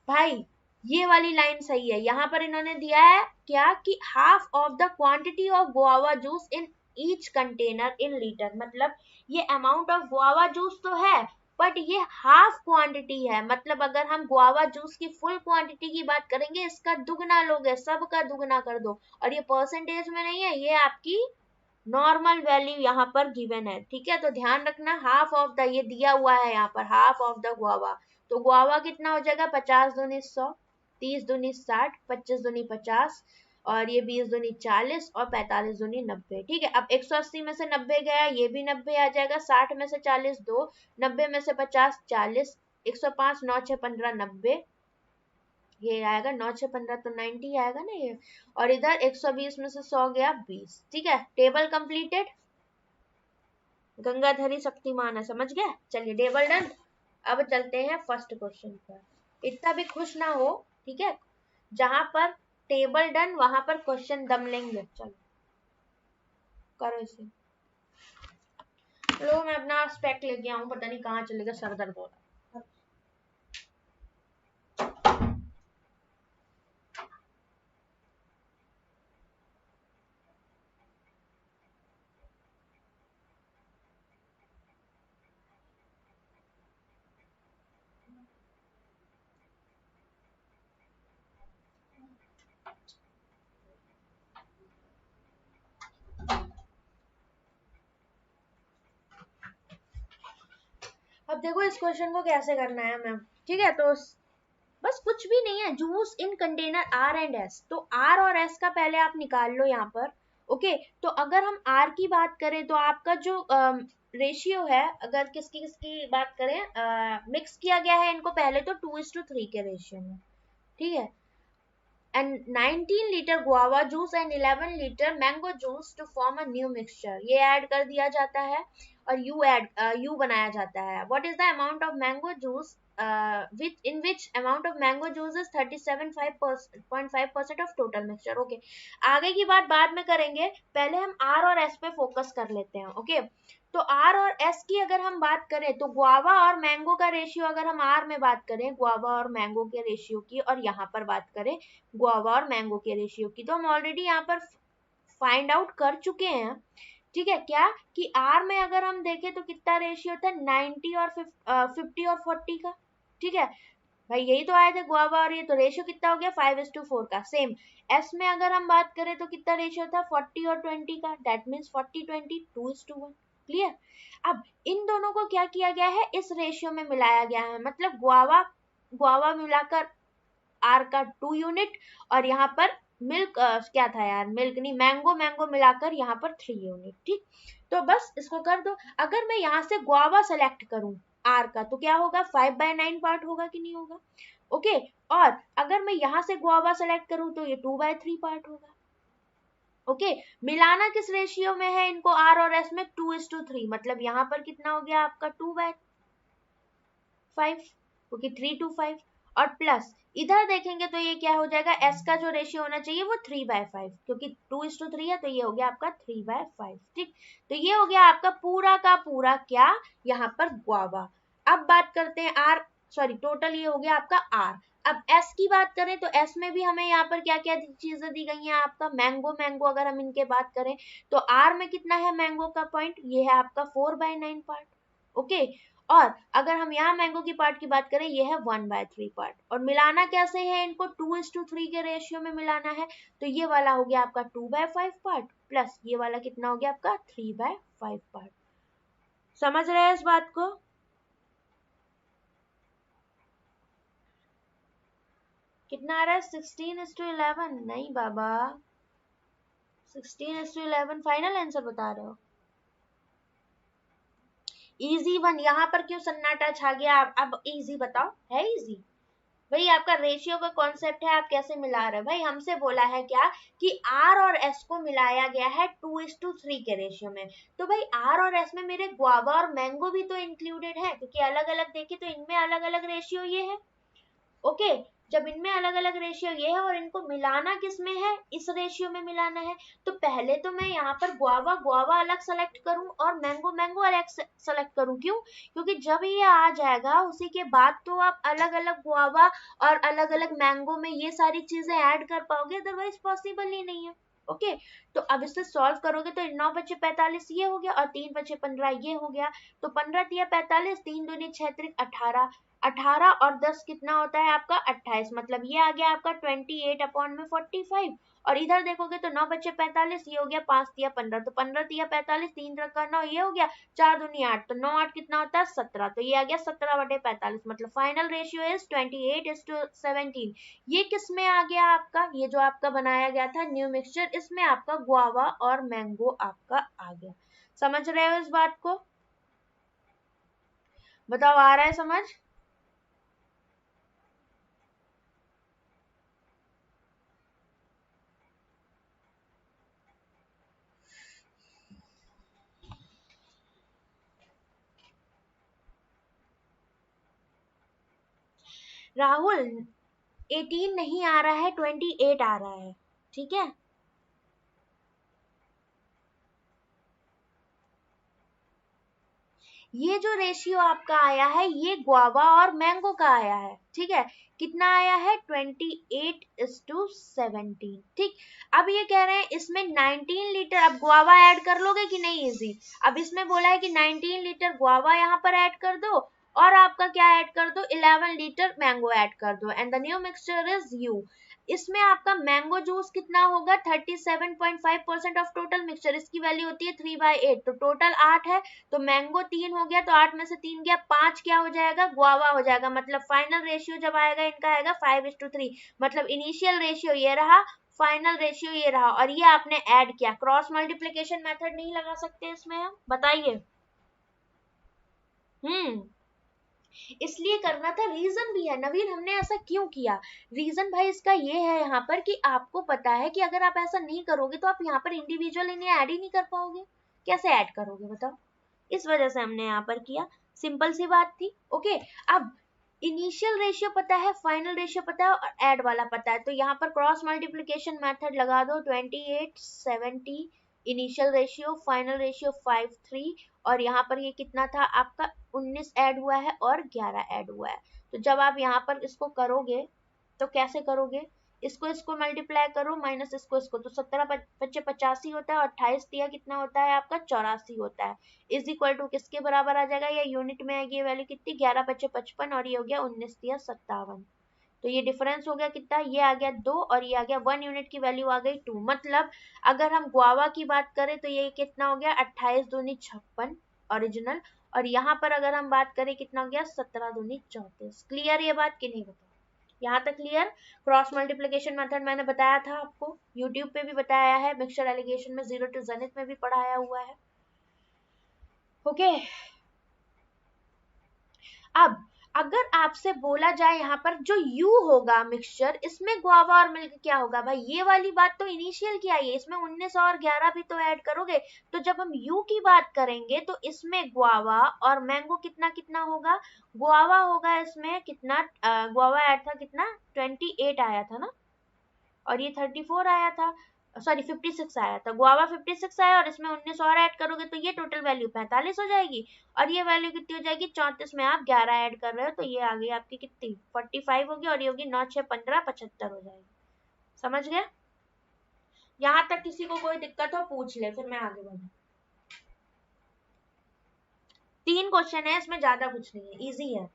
भाई। ये वाली लाइन सही है, यहाँ पर इन्होंने दिया है क्या कि half of the quantity of guava juice in each container in litre, मतलब ये अमाउंट ऑफ गुआवा जूस तो है बट ये हाफ क्वांटिटी है, मतलब अगर हम गुआवा जूस की फुल क्वांटिटी की बात करेंगे इसका दुगना लोगे, सबका दुगना कर दो, और ये परसेंटेज में नहीं है, ये आपकी नॉर्मल वैल्यू यहाँ पर गिवन है, ठीक है। तो ध्यान रखना हाफ ऑफ द, ये दिया हुआ है यहाँ पर हाफ ऑफ द गुआवा, तो गुआवा कितना हो जाएगा 50 दूनी 100, 30 दूनी 60, 25 दूनी 50 और ये 20 दूनी 40 और 45 दूनी 90, ठीक है। अब 180 में से 90 गया, ये भी 90 आ जाएगा, 60 में से 40 2, 90 में से 50 40, 105 9 6 15 90, ये आएगा 9 6 15 तो 90 आएगा ना ये, और इधर 120 में से 100 गया 20, ठीक है। टेबल कंप्लीटेड, गंगाधरी शक्तिमान है, समझ गया। चलिए टेबल डन। अब चलते हैं फर्स्ट क्वेश्चन पर। इतना भी खुश ना हो, ठीक है, जहां पर टेबल डन वहां पर क्वेश्चन दम लेंगे। चलो करो इसे। लो मैं अपना स्पेक लेके आऊं, पता नहीं कहाँ चलेगा, सर दर्द हो रहा है। देखो इस क्वेश्चन को कैसे करना है मैम, ठीक है। तो बस कुछ भी नहीं है, juice in container R and S, तो आर और एस का पहले आप निकाल लो यहाँ पर। ओके, तो अगर हम आर की बात करें तो आपका जो रेशियो है, अगर किसकी किसकी बात करें, मिक्स किया गया है इनको पहले तो 2:3 के रेशियो में, ठीक है। and 19 liter guava juice and 11 liter mango juice to form a new mixture, ये ऐड कर दिया जाता है और U बनाया जाता है। what is the amount of mango juice in which amount of mango juice is 37.5% of total mixture। Okay, आगे की बात बाद में करेंगे, पहले हम R और S पे फोकस कर लेते हैं। ओके, तो R और S की अगर हम बात करें तो गुआवा और मैंगो का रेशियो, अगर हम R में बात करें गुआवा और मैंगो के रेशियो की, और यहाँ पर बात करें गुआवा और मैंगो के रेशियो की, तो हम ऑलरेडी यहाँ पर फाइंड आउट कर चुके हैं, ठीक है। क्या कि R में अगर हम देखें तो कितना रेशियो था, 90 और 50 और 40 का, ठीक है भाई, यही तो आए थे गुआवा और ये, तो रेशियो कितना हो गया 5:4 का। सेम एस में अगर हम बात करें तो कितना रेशियो था 40 और 20 का, दैट मीन्स 40-20 2:1। क्लियर। अब इन दोनों को क्या किया गया है, इस रेशियो में मिलाया गया है, मतलब गुआवा मिलाकर आर का 2 यूनिट, और यहाँ पर मिल्क क्या था यार, मिल्क नहीं, मैंगो मिलाकर यहाँ पर 3 यूनिट, ठीक। तो बस इसको कर दो। अगर मैं यहाँ से गुआवा सेलेक्ट करूं आर का, तो क्या होगा 5/9 पार्ट होगा कि नहीं होगा। ओके, और अगर मैं यहाँ से गुआवा सेलेक्ट करूं तो ये 2/3 पार्ट होगा। ओके, मिलाना किस रेशियो में है इनको, आर और एस में 2:3, मतलब यहाँ पर कितना हो गया आपका 2/5, क्योंकि 3:5, और प्लस इधर देखेंगे तो ये क्या हो जाएगा, एस का जो रेशियो होना चाहिए वो 3/5, क्योंकि 2:3 है, तो ये हो गया आपका 3/5, ठीक। तो ये हो गया आपका पूरा का पूरा क्या, यहाँ पर गुआवा। अब बात करते हैं आर, सॉरी टोटल ये हो गया आपका आर। अब एस की बात करें तो एस में भी हमें यहाँ पर क्या क्या चीजें दी गई हैं, आपका मैंगो अगर हम इनके बात करें तो आर में कितना है मैंगो का पॉइंट, ये है आपका 4/9 पार्ट। ओके, और अगर हम यहाँ मैंगो की पार्ट की बात करें, ये है 1/3 पार्ट। और मिलाना कैसे है इनको, 2:3 के रेशियो में मिलाना है, तो ये वाला हो गया आपका 2/5 पार्ट, प्लस ये वाला कितना हो गया आपका 3/5 पार्ट। समझ रहे हैं इस बात को। कितना आ रहा है 16:11, नहीं बाबा 16:11 फाइनल आंसर बता रहे हो। इजी वन, यहाँ पर क्यों सन्नाटा छा गया, अब इजी बताओ, है इजी भाई, आपका रेशियो का कॉन्सेप्ट है, आप कैसे मिला रहे हो भाई, हमसे बोला है क्या कि आर और एस को मिलाया गया है 2:3 के रेशियो में, तो भाई आर और एस में मेरे गुआवा और मैंगो भी तो इंक्लूडेड है, क्योंकि अलग अलग देखे तो इनमें अलग अलग रेशियो ये है। ओके, जब इनमें अलग अलग रेशियो ये है और इनको मिलाना किस में है, इस रेशियो में मिलाना है, तो पहले तो मैं यहाँ पर गुआवा अलग सेलेक्ट करूं और मैंगो अलग सेलेक्ट करूं, क्यों, क्योंकि जब ये आ जाएगा उसी के बाद तो आप अलग अलग गुआवा और अलग अलग मैंगो में ये सारी चीजें ऐड कर पाओगे, अदरवाइज पॉसिबल ही नहीं है। ओके, तो अब इसे सॉल्व करोगे तो 9×5 = 45 ये हो गया, और 3×5 = 15 ये हो गया, तो 15×3 = 45, 3×2 = 6, 18, 18 और 10 कितना होता है आपका 28, मतलब ये आ गया आपका 28/45, और इधर देखोगे तो 9×5 = 45, ये हो गया 5×3 = 15, तो 15×3 = 45, 3×3 = 9, ये हो गया 4×2 = 8, तो 9×8 कितना होता है 17, तो ये आ गया 17/45, मतलब फाइनल रेशियो इज 28:17। ये किस में आ गया आपका, ये जो आपका बनाया गया था न्यू मिक्सचर, इसमें आपका गुआवा और मैंगो आपका आ गया। समझ रहे हो इस बात को, बताओ आ रहा है समझ। राहुल 18 नहीं आ रहा है, 28 आ रहा है, ठीक है। ये जो रेशियो आपका आया है ये गुआवा और मैंगो का आया है, ठीक है। कितना आया है 28:17, ठीक। अब ये कह रहे हैं इसमें 19 लीटर, अब गुआवा ऐड कर लोगे कि नहीं, इजी। अब इसमें बोला है कि 19 लीटर गुआवा यहाँ पर ऐड कर दो, और आपका क्या ऐड कर दो 11 लीटर मैंगो ऐड कर दो, and the new mixture is you. इसमें आपका मैंगो जूस कितना होगा 37.5% ऑफ टोटल मिक्सचर, इसकी वैल्यू होती है 3/8, तो टोटल 8 है, तो मैंगो 3 हो गया, तो 8 में से 3 गया, 5 क्या हो जाएगा, गुआवा हो जाएगा। मतलब फाइनल रेशियो जब आएगा इनका आएगा 5:3, मतलब इनिशियल रेशियो ये रहा, फाइनल रेशियो ये रहा, और ये आपने ऐड किया। क्रॉस मल्टीप्लीकेशन मेथड नहीं लगा सकते इसमें हम, बताइए। इसलिए करना था, रीजन भी है नवीन, हमने ऐसा क्यों किया। रीजन भाई इसका ये है यहाँ पर कि आपको पता है कि अगर आप ऐसा नहीं करोगे तो आप यहाँ पर इंडिविजुअल इन्हें ऐड ही नहीं कर पाओगे, कैसे ऐड करोगे बताओ। इस वजह से हमने यहाँ पर किया, सिंपल सी बात थी। ओके, अब इनिशियल रेशियो पता है, फाइनल रेशियो पता है, और ऐड वाला पता है, तो यहाँ पर क्रॉस मल्टीप्लीकेशन मेथड लगा दो। 2870 इनिशियल रेशियो, फाइनल रेशियो 53, और यहाँ पर ये कितना था आपका 19 ऐड हुआ है और 11 ऐड हुआ है। तो जब आप यहाँ पर इसको करोगे तो कैसे करोगे, इसको मल्टीप्लाई करो माइनस इसको, तो 17 पच्चे 85 होता है, और 28 दिया कितना होता है आपका 84 होता है। इज इक्वल टू किसके बराबर आ जाएगा, या यूनिट में आएगी ये वैल्यू कितनी, 11 पच्चे 55, और ये हो गया 19 दिया 57, तो ये डिफरेंस हो गया कितना, ये आ गया 2, और ये आ गया 1 यूनिट की वैल्यू आ गई 2। मतलब अगर हम गुआवा की बात करें तो ये कितना हो गया 28 दूनी 56 ओरिजिनल, और यहाँ पर अगर हम बात करें कितना हो गया 17 दूनी 34। क्लियर ये बात कि नहीं, बताओ यहाँ तक क्लियर। क्रॉस मल्टीप्लिकेशन मेथड मैंने बताया था आपको, यूट्यूब पे भी बताया है, मिक्सचर एलिगेशन में 0 टू जेनिथ में भी पढ़ाया हुआ है। ओके, अब अगर आपसे बोला जाए यहाँ पर जो यू होगा मिक्सचर, इसमें गुआवा और मिल्क क्या होगा, भाई ये वाली बात तो इनिशियल की आई है, इसमें 19 और 11 भी तो ऐड करोगे, तो जब हम यू की बात करेंगे तो इसमें गुआवा और मैंगो कितना कितना होगा, गुआवा होगा इसमें कितना, गुआवा ऐड था कितना 28 आया था ना, और ये 34 आया था, सॉरी 56 आया था, गुआवा 56 आया, और इसमें 19 और ऐड करोगे तो ये टोटल वैल्यू 45 हो जाएगी, और ये वैल्यू कितनी हो जाएगी 34 में आप 11 ऐड कर रहे हो, तो ये आ गई आपकी कितनी 45 होगी, और ये होगी 9 6 15 75 हो जाएगी। समझ गए, यहाँ तक किसी को कोई दिक्कत हो पूछ ले, फिर मैं आगे बढ़ू। 3 क्वेश्चन है इसमें, ज्यादा कुछ नहीं है, इजी है।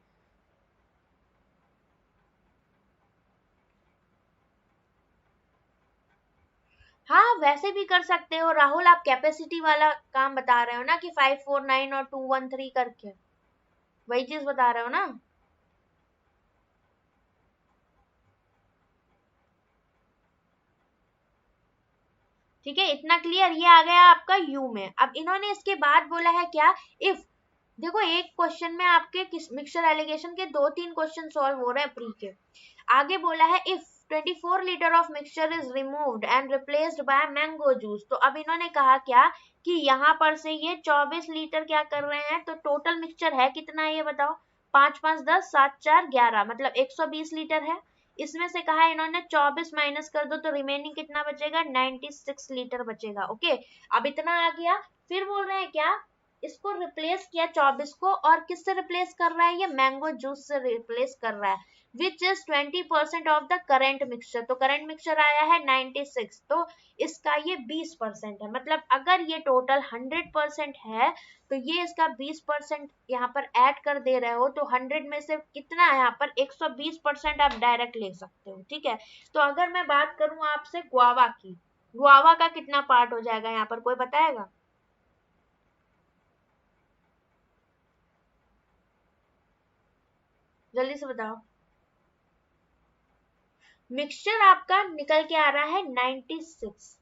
हाँ वैसे भी कर सकते हो राहुल, आप कैपेसिटी वाला काम बता रहे हो ना कि 549 और 213 करके, वही चीज बता रहे हो ना। ठीक है, इतना क्लियर, ये आ गया आपका यू में। अब इन्होंने इसके बाद बोला है क्या, इफ, देखो एक क्वेश्चन में आपके मिक्सचर एलिगेशन के 2-3 क्वेश्चन सॉल्व हो रहे हैं प्री के। आगे बोला है if 24 litre of mixture is removed and replaced by mango juice, तो अब इन्होंने कहा क्या कि यहाँ पर से ये 24 लीटर क्या कर रहे हैं, तो टोटल मिक्सचर है कितना ये बताओ, 5 5 10 7 4 11, मतलब 120 लीटर है। इसमें से कहा है इन्होंने 24 माइनस कर दो तो रिमेनिंग कितना बचेगा 96 लीटर बचेगा। ओके, अब इतना आ गया, फिर बोल रहे हैं क्या, इसको रिप्लेस किया 24 को, और किससे रिप्लेस कर रहा है, ये मैंगो जूस से रिप्लेस कर रहा है, which is 20% of the current mixture, तो करंट मिक्सचर आया है 96, तो इसका ये 20% है। मतलब अगर ये टोटल 100% है तो ये इसका 20% यहाँ पर ऐड कर दे रहे हो, तो 100 में से कितना है यहाँ पर 120% आप डायरेक्ट ले सकते हो। ठीक है, तो अगर मैं बात करूं आपसे गुआवा की, गुआवा का कितना पार्ट हो जाएगा यहाँ पर, कोई बताएगा, जल्दी से बताओ। मिक्सचर आपका निकल के आ रहा है 96।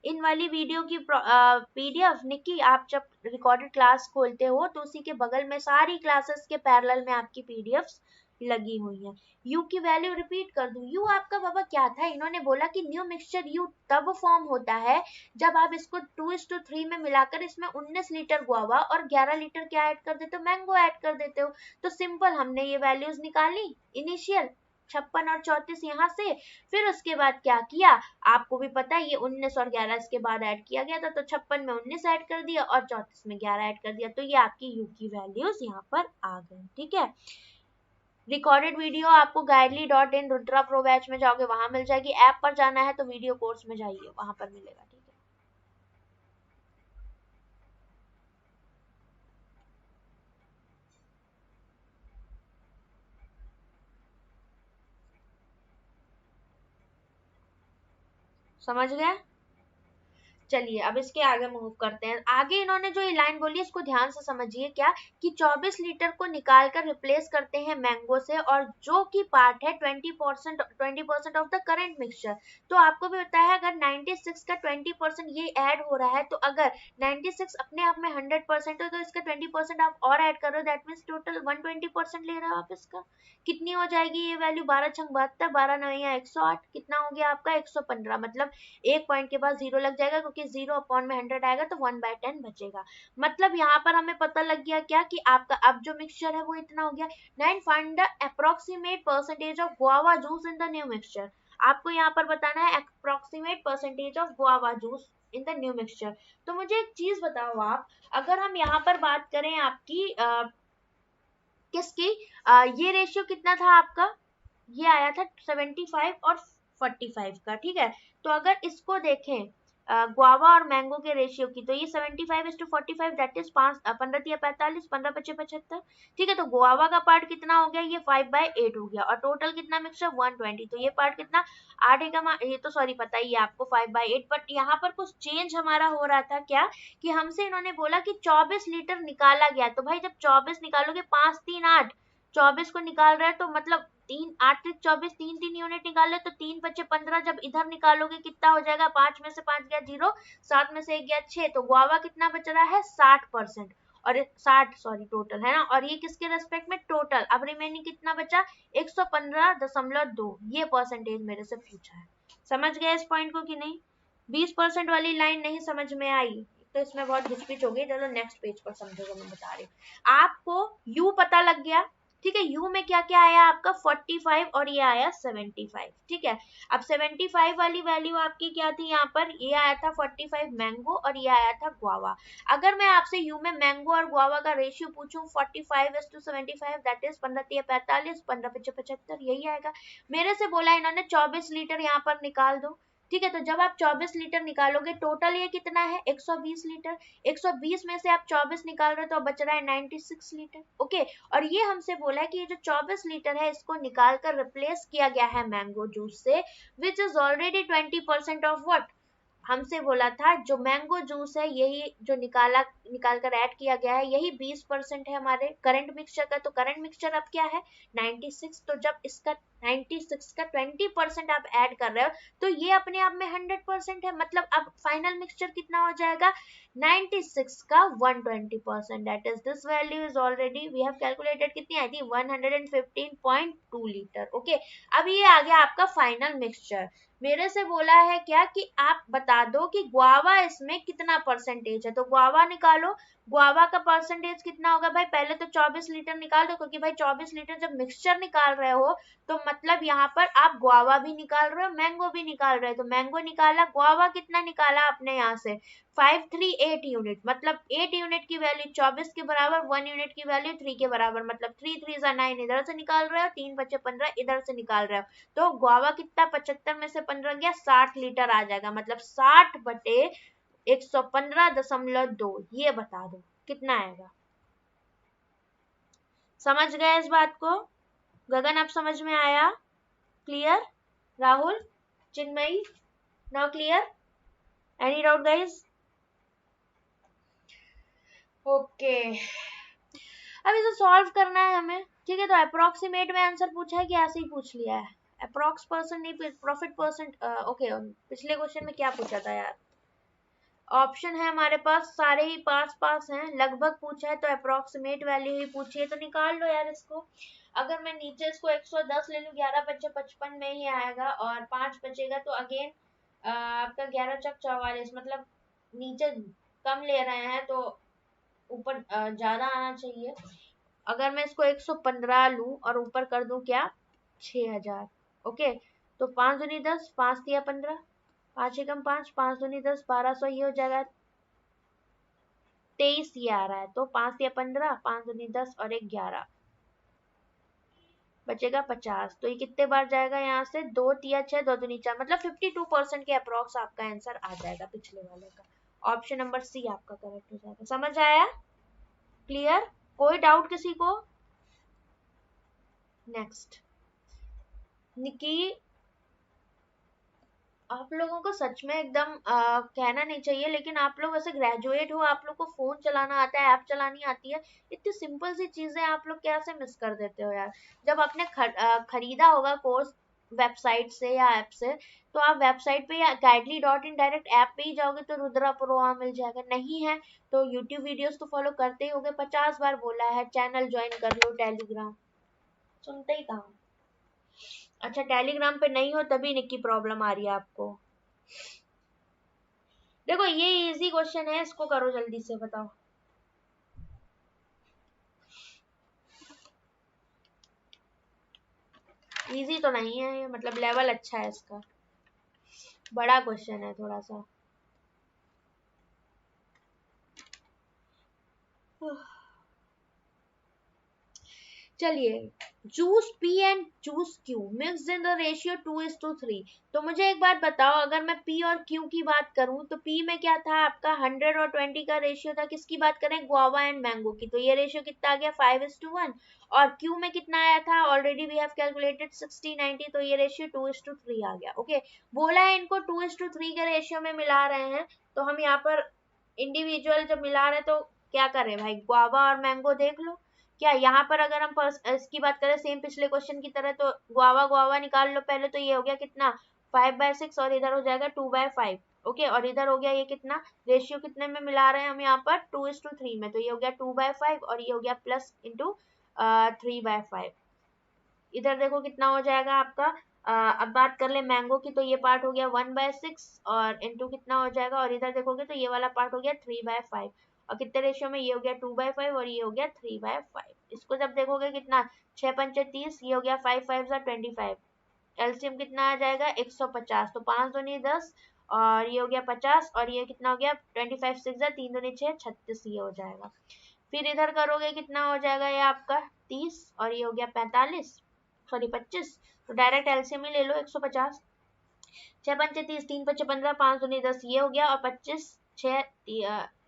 इन वाली वीडियो की पीडीएफ निकी, आप जब रिकॉर्डेड क्लास खोलते हो तो उसी के बगल में सारी क्लासेस के पैरेलल में आपकी पीडीएफ्स लगी हुई है। यू की वैल्यू रिपीट कर दूं, यू आपका बाबा क्या था, इन्होंने बोला कि न्यू मिक्सचर यू तब फॉर्म होता है जब आप इसको 2:3 में मिलाकर इसमें 19 लीटर गुआवा और 11 लीटर क्या ऐड कर देते हो, मैंगो ऐड कर देते हो। तो सिंपल हमने ये वैल्यूज निकाली इनिशियल 56 और 34 यहाँ से, फिर उसके बाद क्या किया, आपको भी पता है ये 19 और 11 इसके बाद ऐड किया गया था, तो 56 में 19 ऐड कर दिया और 34 में 11 ऐड कर दिया, तो ये आपकी यू की वैल्यूज यहाँ पर आ गई। ठीक है, रिकॉर्डेड वीडियो आपको गाइडली.in रुद्रा प्रो बैच में जाओगे वहां मिल जाएगी, ऐप पर जाना है तो वीडियो कोर्स में जाइए वहां पर मिलेगा। ठीक है, समझ गए? चलिए अब इसके आगे मूव करते हैं। आगे इन्होंने जो ये लाइन बोली इसको ध्यान से समझिए, क्या कि 24 लीटर को निकाल कर रिप्लेस करते हैं मैंगो से, और जो कि पार्ट है 20% ऑफ द करंट मिक्सचर। तो आपको भी पता है अगर 96 का 20% ये ऐड हो रहा है, तो अगर 96 अपने आप में 100% है तो इसका 20% आप और ऐड कर रहे हो, दैट मीन्स टोटल 120% ले रहे हो आप इसका। कितनी हो जाएगी ये वैल्यू? 12 छंग 72, 12 9 108, कितना हो गया आपका? 115। मतलब एक पॉइंट के बाद जीरो लग जाएगा, क्योंकि जीरो अपॉन में 100 आएगा तो 1/10 बचेगा। मतलब यहाँ पर हमें पता लग गया क्या कि आपका अब जो मिक्सचर है वो इतना हो गया। 9 find the approximate percentage of guava juice in the new mixture. आपको यहाँ पर बताना है approximate percentage of guava juice in the new mixture. तो मुझे एक चीज बताओ आप, अगर हम यहाँ पर बात करें आपकी किसकी, ये रेशियो कितना था आपका? ये आया था 75 और 45 का, ठीक है। तो अगर इसको देखें गुआवा और मैंगो के रेशियो की, तो ये 75:45, दैट इज 15 या 45, 15 पचे 75, ठीक है। तो गुआवा का पार्ट कितना हो गया? ये 5/8 हो गया, और टोटल कितना मिक्सचर? 120। तो ये पार्ट कितना? 8 ये तो सॉरी पता ही है आपको 5/8, बट यहाँ पर कुछ चेंज हमारा हो रहा था क्या, कि हमसे इन्होंने बोला कि 24 लीटर निकाला गया। तो भाई जब 24 निकालोगे, 5 3 8, 24 को निकाल रहे हैं तो मतलब 3 8 3 24, 3 यूनिट निकाल ले तो 3 बचे 15। जब इधर निकालोगे कितना हो जाएगा? 5 में से 5 गया 0, 7 में से 1 गया 6। तो गुआवा कितना बच रहा है? 60%, और 60 सॉरी टोटल है ना, और ये किसके रेस्पेक्ट में? टोटल। अब रिमेनिंग कितना बचा? 115.2। ये परसेंटेज मेरे से पूछा है। समझ गए इस पॉइंट को कि नहीं? 20% वाली लाइन नहीं समझ में आई तो इसमें बहुत घिचपिच हो गई। चलो नेक्स्ट पेज पर समझोगे, मैं बता रही हूँ आपको। यू पता लग गया, ठीक है। यू में क्या क्या आया आपका? 45 और ये आया 75, ठीक है। अब 75 वाली वैल्यू आपकी क्या थी यहाँ पर? ये आया था 45 मैंगो और ये आया था गुआवा। अगर मैं आपसे यू में मैंगो और गुआवा का रेशियो पूछूं 45:75, दैट इज 15 या 45, 15 पचे 75, यही आएगा। मेरे से बोला इन्होंने 24 लीटर यहाँ पर निकाल दो, ठीक है। तो जब आप 24 लीटर निकालोगे, टोटल ये कितना है? 120 लीटर। 120 में से आप 24 निकाल रहे हो तो बच रहा है 96 लीटर, ओके। और ये हमसे बोला है कि ये जो 24 लीटर है इसको निकाल कर रिप्लेस किया गया है मैंगो जूस से, which is already 20% of what? हमसे बोला था जो मैंगो जूस है यही जो निकाल कर ऐड किया गया है, यही 20% है हमारे करंट मिक्सचर का। तो करंट मिक्सचर अब क्या है? 96। तो जब इसका 96 का 20% आप ऐड कर रहे हो तो ये अपने आप में 100% है। मतलब अब फाइनल मिक्सचर कितना हो जाएगा? 96 का 120%, that is this value is already we have calculated, कितनी आई थी? 115.2 लीटर, ओके। अब ये आ गया आपका फाइनल मिक्सचर। मेरे से बोला है क्या कि आप बता दो कि गुआवा इसमें कितना परसेंटेज है। तो गुआवा निकालो। गुआवा का परसेंटेज कितना होगा भाई? पहले तो 24 लीटर निकाल दो, क्योंकि भाई 24 लीटर जब मिक्सचर निकाल रहे हो तो मतलब यहाँ पर आप गुआवा भी निकाल रहे हो, मैंगो भी निकाल रहे हो। तो मैंगो निकाला, गुआवा कितना निकाला आपने यहाँ से? 538 यूनिट। मतलब 8 यूनिट की वैल्यू 24 के बराबर, 1 यूनिट की वैल्यू 3 के बराबर। मतलब 3 3 9 इधर से निकाल रहे हो, 3 बचे 15 इधर से निकाल रहे हो। तो गुआवा कितना? 75 में से 15 गया, 60 लीटर आ जाएगा। मतलब 60/115.2, ये बता दो कितना आएगा। समझ गए इस बात को? गगन आप समझ में आया? Clear? Rahul, Chinmayi, now clear? Any doubt guys? Okay, अब इसे सॉल्व करना है हमें, ठीक है। तो अप्रोक्सीमेट में आंसर पूछा है कि ऐसे ही पूछ लिया है? अप्रोक्स परसेंट नहीं, प्रॉफिट परसेंट, ओके। पिछले क्वेश्चन में क्या पूछा था यार? ऑप्शन है हमारे पास, सारे ही पास पास हैं, लगभग पूछा है तो अप्रोक्सीमेट वैल्यू ही पूछी है। तो निकाल लो यार इसको। अगर मैं नीचे इसको 110 ले लूं, 11 बचे 55 में ही आएगा, और 5 बचेगा तो अगेन आपका 11 चक 44, मतलब नीचे कम ले रहे हैं तो ऊपर ज्यादा आना चाहिए। अगर मैं इसको 115 लूं और ऊपर कर दूं क्या? 6000, ओके। तो 5 दूनी 10, 5 दिया 15, 5 एकम 5, 5 दूनी 10, 1200, ये हो जाएगा 23, ये आ रहा है। तो 5 या 15, 5 दूनी 10 और 1 11, बचेगा 50। तो ये कितने बार जाएगा यहाँ से? 2 तिया 6, 2 दूनी 4, मतलब 52% के अप्रोक्स आपका आंसर आ जाएगा पिछले वाले का। ऑप्शन नंबर सी आपका करेक्ट हो जाएगा। समझ आया? क्लियर? कोई डाउट किसी को? नेक्स्ट, निकी आप लोगों को सच में एकदम कहना नहीं चाहिए, लेकिन आप लोग ऐसे ग्रेजुएट हो, आप लोग को फोन चलाना आता है, ऐप चलानी आती है, इतनी सिंपल सी चीजें आप लोग कैसे मिस कर देते हो यार। जब आपने खरीदा होगा कोर्स वेबसाइट से या ऐप से, तो आप वेबसाइट पे या गाइडली.in डायरेक्ट ऐप पे ही जाओगे तो रुद्रा प्रो वहां मिल जाएगा। नहीं है तो यूट्यूब वीडियोस तो फॉलो करते ही होगे, 50 बार बोला है चैनल ज्वाइन कर लो टेलीग्राम, सुनते ही कहाँ। अच्छा टेलीग्राम पे नहीं हो तभी निक्की प्रॉब्लम आ रही है आपको। देखो ये इजी क्वेश्चन है, इसको करो जल्दी से, बताओ। इजी तो नहीं है ये, मतलब लेवल अच्छा है इसका, बड़ा क्वेश्चन है थोड़ा सा। चलिए, choose P and choose Q mixed in the ratio 2:3। तो मुझे एक बात बताओ, अगर मैं पी और क्यू की बात करूं तो पी में क्या था आपका 100 और 20 का रेशियो था। किसकी बात करें, गुआवा एंड मैंगो की, तो ये रेशियो कितना आ गया 5:1। और क्यू में कितना आया था, ऑलरेडी वी हैव कैलकुलेटेड 60:90, तो ये रेशियो 2:3 आ गया। ओके, बोला है इनको 2:3 के रेशियो में मिला रहे हैं, तो हम यहाँ पर इंडिविजुअल जब मिला रहे हैं तो क्या करें भाई, गुआवा और मैंगो देख लो। क्या यहाँ पर अगर हम इसकी बात करें सेम पिछले क्वेश्चन की तरह, तो गुआवा गुआवा निकाल लो पहले, तो ये हो गया कितना 5/6 और इधर हो जाएगा 2/5। ओके, और इधर हो गया ये कितना, रेशियो कितने में मिला रहे हैं हम यहाँ पर 2:3 में, तो ये हो गया 2/5 और ये हो गया प्लस इंटू 3/5। इधर देखो कितना हो जाएगा आपका। अब बात कर ले मैंगो की, तो ये पार्ट हो गया 1/6 और इंटू कितना हो जाएगा, और इधर देखोगे तो ये वाला पार्ट हो गया 3/5। और कितने रेशियो में, ये हो गया 2/5 और ये हो गया 3/5। इसको जब देखोगे कितना 6×5 = 30, ये हो गया 5×5 = 25। एलसीएम कितना आ जाएगा 150, तो 5 दूनी 10 और ये हो गया 50 और ये कितना हो गया 25 6 3 दूनी 6 36, ये हो जाएगा। फिर इधर करोगे कितना हो जाएगा ये आपका 30 और ये हो गया 45, सॉरी 25, तो डायरेक्ट एलसीएम ही ले लो 150। 6×5 = 30, 3×5 = 15, 5 दूनी 10, ये हो गया, और 25 6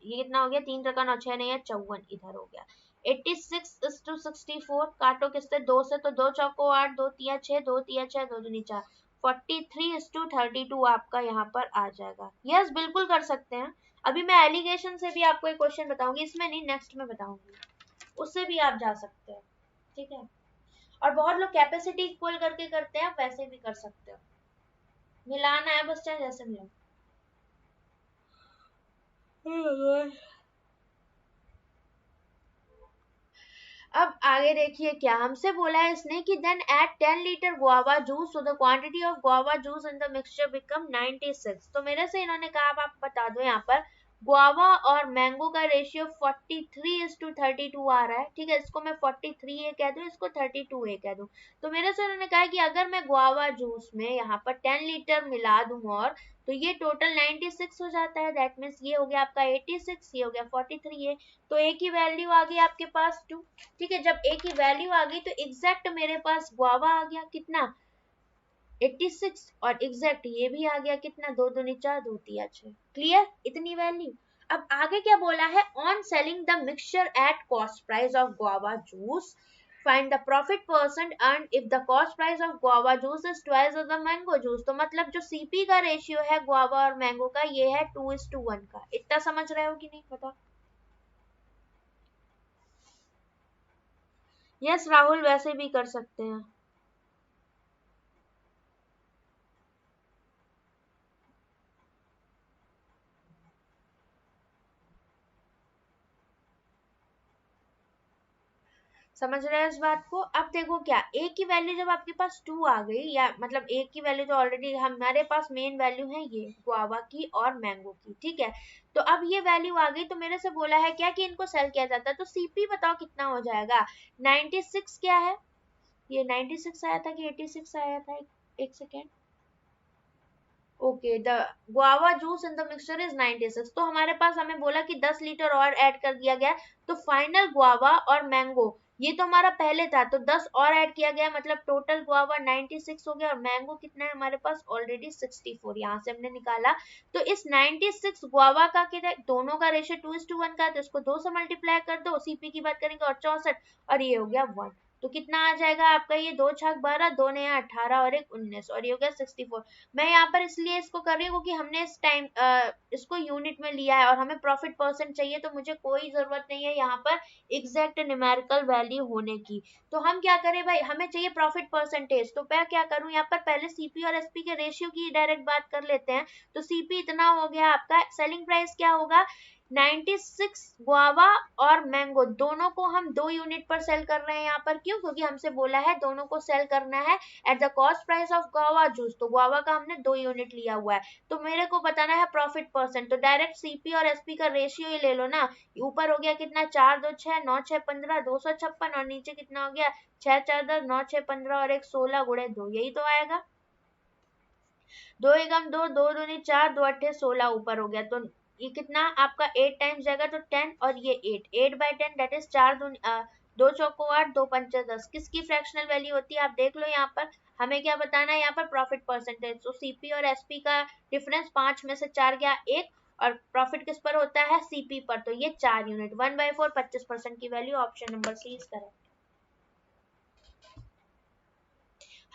ये कितना हो गया 3 3 9 6 नहीं है 54, इधर हो गया 86:64। काटो किससे, 2 से, तो 2 चौको 8, 2 तिया 6, 2 तिया 6, 2 दूनी 4, 43:32 आपका यहाँ पर आ जाएगा। यस बिल्कुल कर सकते हैं। अभी मैं एलिगेशन से भी आपको एक क्वेश्चन बताऊंगी, इसमें नहीं नेक्स्ट में बताऊंगी, उससे भी आप जा सकते हैं, ठीक है। और बहुत लोग कैपेसिटी इक्वल करके करते हैं, आप वैसे भी कर सकते हो, मिलाना है बस, चाहे जैसे मिलो। अब आगे देखिए क्या हमसे बोला है इसने कि then add 10 litre guava juice, so the quantity of guava juice in the mixture become 96। तो मेरे से इन्होंने कहा, अब आप बता दो यहाँ पर गुआवा और मैंगो का रेशियो 43:32 आ रहा है, ठीक है। इसको मैं 43A कह दूं, इसको 32A कह दूं। तो मेरे से उन्होंने कहा कि अगर मैं गुआवा जूस में यहाँ पर 10 लीटर मिला दूं और, तो ये टोटल 96 हो जाता है। दैट मीन्स ये हो गया आपका 86, ये हो गया 43A, तो ए की वैल्यू आ गई आपके पास 2, ठीक है। जब ए की वैल्यू आ गई तो एग्जैक्ट मेरे पास गुआवा आ गया कितना 86, और एग्जैक्ट ये भी आ गया कितना 2 दूनी 4, 2 तिया 6। क्लियर, इतनी वैल्यू। अब आगे क्या बोला है, on selling the mixture at cost price of guava juice find the profit percent earn if the cost price of guava juice is twice of the mango juice. तो मतलब जो सीपी का रेशियो है गुआवा और mango का, ये है 2:1 का। इतना समझ रहे हो कि नहीं, बताओ। यस राहुल, वैसे भी कर सकते हैं। समझ रहे हैं इस बात को। अब देखो क्या, ए की वैल्यू जब आपके पास 2 आ गई, या मतलब ए की वैल्यू जो ऑलरेडी हमारे पास मेन वैल्यू है ये गुआवा की और मैंगो की, ठीक है। तो अब ये वैल्यू आ गई, तो मेरे से बोला है क्या कि इनको सेल किया जाता है, तो सीपी बताओ कितना हो जाएगा। 96 क्या है, ये 96 आया था कि 86 आया था, एक second. Okay, the guava juice in the mixture is 96, तो हमारे पास हमें बोला कि 10 लीटर और ऐड कर दिया गया, तो फाइनल गुआवा और मैंगो ये तो हमारा पहले था, तो 10 और ऐड किया गया, मतलब टोटल गुआवा 96 हो गया, और मैंगो कितना है हमारे पास ऑलरेडी 64, यहाँ से हमने निकाला। तो इस 96 गुआवा का कितना, दोनों का रेशियो 2:1 का है, तो इसको 2 से मल्टीप्लाई कर दो, सीपी की बात करेंगे, और 64, और ये हो गया 1। तो कितना आ जाएगा आपका, ये 2 छाक 12, 2 नया 18 और 1 19 और ये हो गया 64। मैं यहाँ पर इसलिए इसको कर रही हूँ क्योंकि हमने इस टाइम इसको यूनिट में लिया है और हमें प्रॉफिट परसेंट चाहिए, तो मुझे कोई जरूरत नहीं है यहाँ पर एग्जैक्ट न्यूमेरिकल वैल्यू होने की। तो हम क्या करें भाई, हमें चाहिए प्रॉफिट परसेंटेज, तो मैं क्या करूँ यहाँ पर पहले सीपी और एसपी के रेशियो की डायरेक्ट बात कर लेते हैं। तो सीपी इतना हो गया आपका, सेलिंग प्राइस क्या होगा 96 गुआवा और मैंगो दोनों को हम 2 यूनिट पर सेल कर रहे हैं यहाँ पर, क्यों, क्योंकि हमसे बोला है दोनों को सेल करना है at the cost price of guava juice, तो गुआवा का हमने 2 यूनिट लिया हुआ है। तो मेरे को बताना है प्रॉफिट परसेंट, तो डायरेक्ट सीपी और एसपी का रेशियो ही ले लो ना। ऊपर हो गया कितना 4 2 6 9 6 15 256 और नीचे कितना हो गया 6 4 10 9 6 15 और 1 16 गुणे 2, यही तो आएगा। 2 एकम 2 2 दूनी 4 2 अट्ठे 16 ऊपर हो गया, तो ये कितना आपका 8 टाइम्स जाएगा तो 10 और ये 8 बाई 10 दैट इज 4 दूनी 2 चौको 8 2 पंचे 10, किसकी फ्रैक्शनल वैल्यू होती है आप देख लो यहाँ पर। हमें क्या बताना है यहाँ पर प्रॉफिट परसेंटेज, तो सीपी और एसपी का डिफरेंस 5 में से 4 गया 1 और प्रॉफिट किस पर होता है सीपी पर, तो ये 4 यूनिट 1/4 25% की वैल्यू, option number C is correct.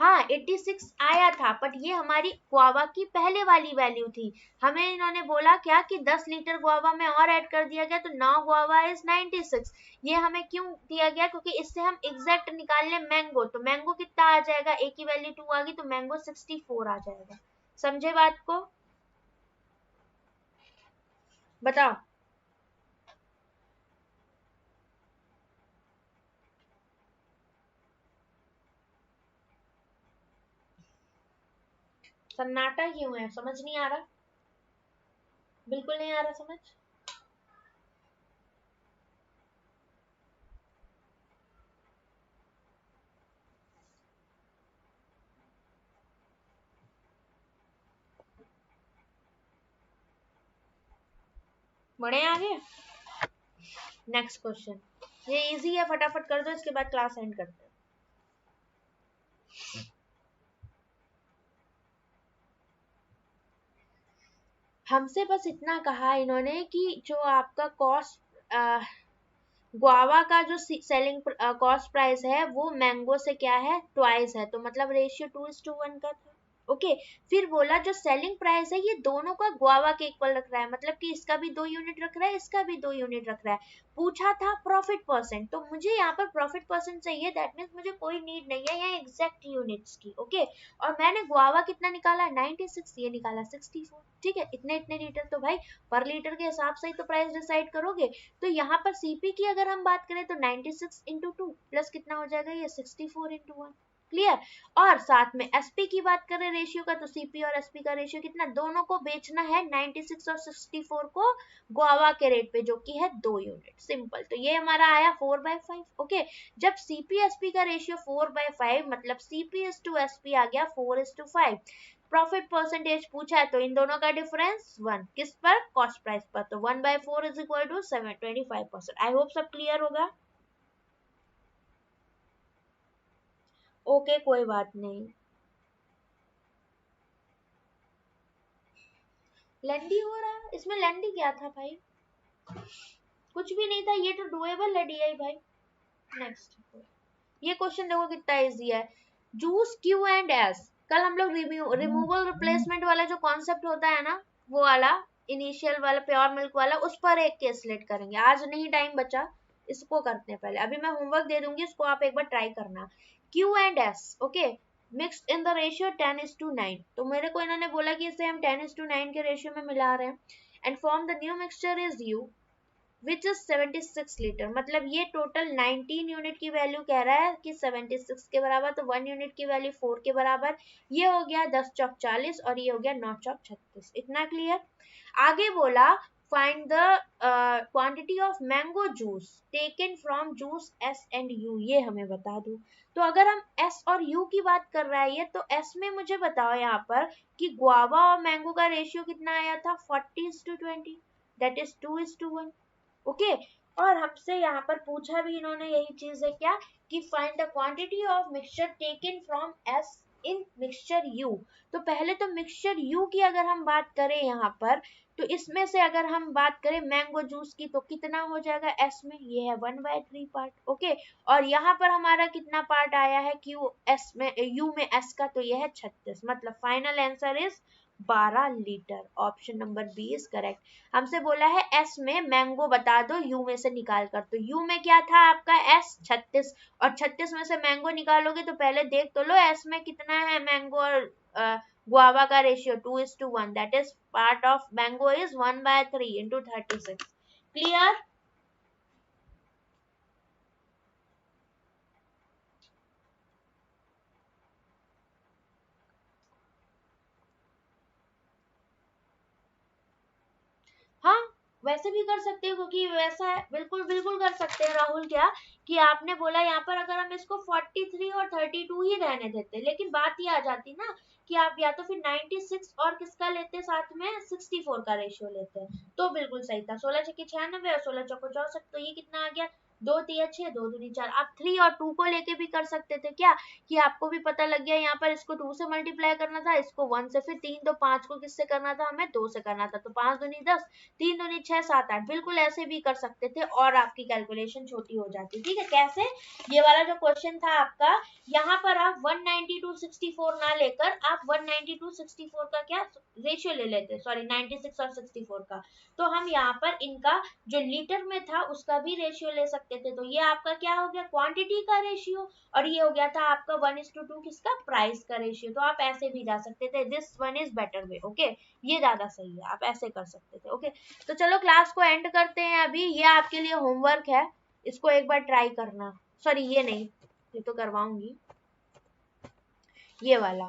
हाँ 86 आया था, बट ये हमारी गुआवा की पहले वाली वैल्यू थी। हमें इन्होंने बोला क्या कि 10 लीटर गुआवा में और ऐड कर दिया गया, तो नाउ गुआवा इज 96। ये हमें क्यों दिया गया, क्योंकि इससे हम एग्जैक्ट निकाल लें मैंगो, तो मैंगो कितना आ जाएगा, ए की वैल्यू 2 आ गई तो मैंगो 64 आ जाएगा। समझे बात को, बताओ। सन्नाटा क्यों है, समझ नहीं आ रहा, बिल्कुल नहीं आ रहा समझ। बड़े आगे, नेक्स्ट क्वेश्चन, ये इजी है फटाफट कर दो, इसके बाद क्लास एंड करते हैं। हमसे बस इतना कहा इन्होंने कि जो आपका कॉस्ट गुआवा का जो सेलिंग कॉस्ट प्राइस है वो मैंगो से क्या है ट्वाइस है, तो मतलब रेशियो 2:1 का था। ओके, फिर बोला जो सेलिंग प्राइस है ये दोनों का गुआवा के इक्वल रख रहा है, मतलब कि इसका भी 2 यूनिट रख रहा है, इसका भी 2 यूनिट रख रहा है। पूछा था प्रॉफिट परसेंट, तो मुझे यहाँ पर प्रॉफिट परसेंट चाहिए, दैट मीन्स मुझे कोई नीड नहीं है यहाँ एग्जैक्ट यूनिट्स की। ओके, और मैंने गुआवा कितना निकाला 96, ये निकाला 64। ठीक है, इतने इतने लीटर, तो भाई पर लीटर के हिसाब से ही तो प्राइस डिसाइड करोगे। तो यहाँ पर सीपी की अगर हम बात करें तो 96 इंटू 2 प्लस कितना हो जाएगा ये 64 इंटू 1। क्लियर, और साथ में एसपी की बात करें रेशियो का, तो सीपी और एसपी का रेशियो कितना, दोनों को बेचना है 96 और 64 को गुआवा के रेट पे जो कि है 2 यूनिट, सिंपल। तो ये हमारा आया 4/5। ओके, जब सीपी एसपी का रेशियो 4/5 मतलब सीपी इज टू एसपी आ गया 4:5। प्रॉफिट परसेंटेज पूछा है तो इन दोनों का डिफरेंस 1 किस पर, कॉस्ट प्राइस पर, तो 1/4 is equal to 25%। I hope सब क्लियर होगा। ओके, कोई बात नहीं। लेंदी हो रहा है इसमें, लेंदी क्या था भाई, कुछ भी नहीं था, ये तो डुएबल है डीआई भाई। नेक्स्ट, ये क्वेश्चन देखो कितना इजी है। जूस क्यू एंड एस, कल हम लोग रिमूवल रिप्लेसमेंट वाला जो कॉन्सेप्ट होता है ना, वो वाला इनिशियल वाला प्योर मिल्क वाला, उस पर एक केस लेट करेंगे, आज नहीं टाइम बचा, इसको करते हैं पहले। अभी मैं होमवर्क दे दूंगी, इसको आप एक बार ट्राई करना। Q and S, okay, mixed in the ratio 10:9, तो मेरे को इन्होंने बोला कि इसे हम 10:9 के रेशियो में मिला रहे हैं। And form the new mixture is you which is 76 litre, मतलब ये टोटल 19 यूनिट की वैल्यू कह रहा है कि 76 के बराबर, तो 1 यूनिट की वैल्यू 4 के बराबर, ये हो गया 10 चौक 40 और ये हो गया 9 चौक 36। इतना क्लियर। आगे बोला find the quantity of mango juice taken from juice S and you, ये हमें बता दो। तो अगर हम एस और यू की बात कर रहा है ये, तो एस में मुझे बताओ यहाँ पर कि गुआवा और मैंगो का रेशियो कितना आया था 40:20, दैट इज 2:1। ओके, और हमसे यहाँ पर पूछा भी इन्होंने यही चीज है क्या, कि find the quantity of mixture taken from S in mixture you. तो पहले तो मिक्सचर यू की अगर हम बात करें यहाँ पर, तो इसमें से अगर हम बात करें मैंगो जूस की तो कितना हो जाएगा एस में, ये है 1/3 पार्ट। ओके, और यहाँ पर हमारा कितना पार्ट आया है क्यू एस में, यू में एस का, तो यह है 36। मतलब final answer is 12 litre. Option number B is correct. हमसे बोला है एस में मैंगो बता दो यू में से निकाल कर, तो यू में क्या था आपका एस 36, और 36 में से मैंगो निकालोगे तो पहले देख तो लो एस में कितना है मैंगो और गुआवा का ratio 2:1, that is part of mango is 1/3 into 36। Clear? हाँ, वैसे भी कर सकते हो, क्योंकि वैसा है, बिल्कुल बिल्कुल कर सकते हैं राहुल। क्या कि आपने बोला यहाँ पर अगर हम इसको 43 और 32 ही रहने देते, लेकिन बात ये आ जाती ना कि आप या तो फिर 96 और किसका लेते साथ में 64 का रेशियो लेते हैं, तो बिल्कुल सही था। 16 छक्के 96 और 16 चौको 64, तो ये कितना आ गया 2 तिया 6, 2 दूनी 4। आप 3 और 2 को लेके भी कर सकते थे, क्या कि आपको भी पता लग गया यहाँ पर इसको 2 से मल्टीप्लाई करना था, इसको 1 से, फिर 3 तो 5 को किससे करना था, हमें 2 से करना था, तो 5 दूनी 10, 3 दूनी 6, 7 8, बिल्कुल ऐसे भी कर सकते थे और आपकी कैलकुलेशन छोटी हो जाती। ठीक है, कैसे? ये वाला जो क्वेश्चन था आपका, यहाँ पर आप 192/64 ना लेकर आप 192/64 का क्या रेशियो ले लेते, सॉरी 96 और 64 का, तो हम यहाँ पर इनका जो लीटर में था उसका भी रेशियो ले सकते थे। तो ये आपका क्या हो गया क्वांटिटी का रेशियो, और ये हो गया था आपका 1:2 किसका प्राइस का रेशियो। तो आप ऐसे भी जा सकते थे, this one is better way. Okay, ये ज्यादा सही है, आप ऐसे कर सकते थे। ओके, तो चलो क्लास को एंड करते हैं अभी। ये आपके लिए होमवर्क है, इसको एक बार ट्राई करना। सॉरी ये नहीं, ये तो करवाऊंगी, ये वाला।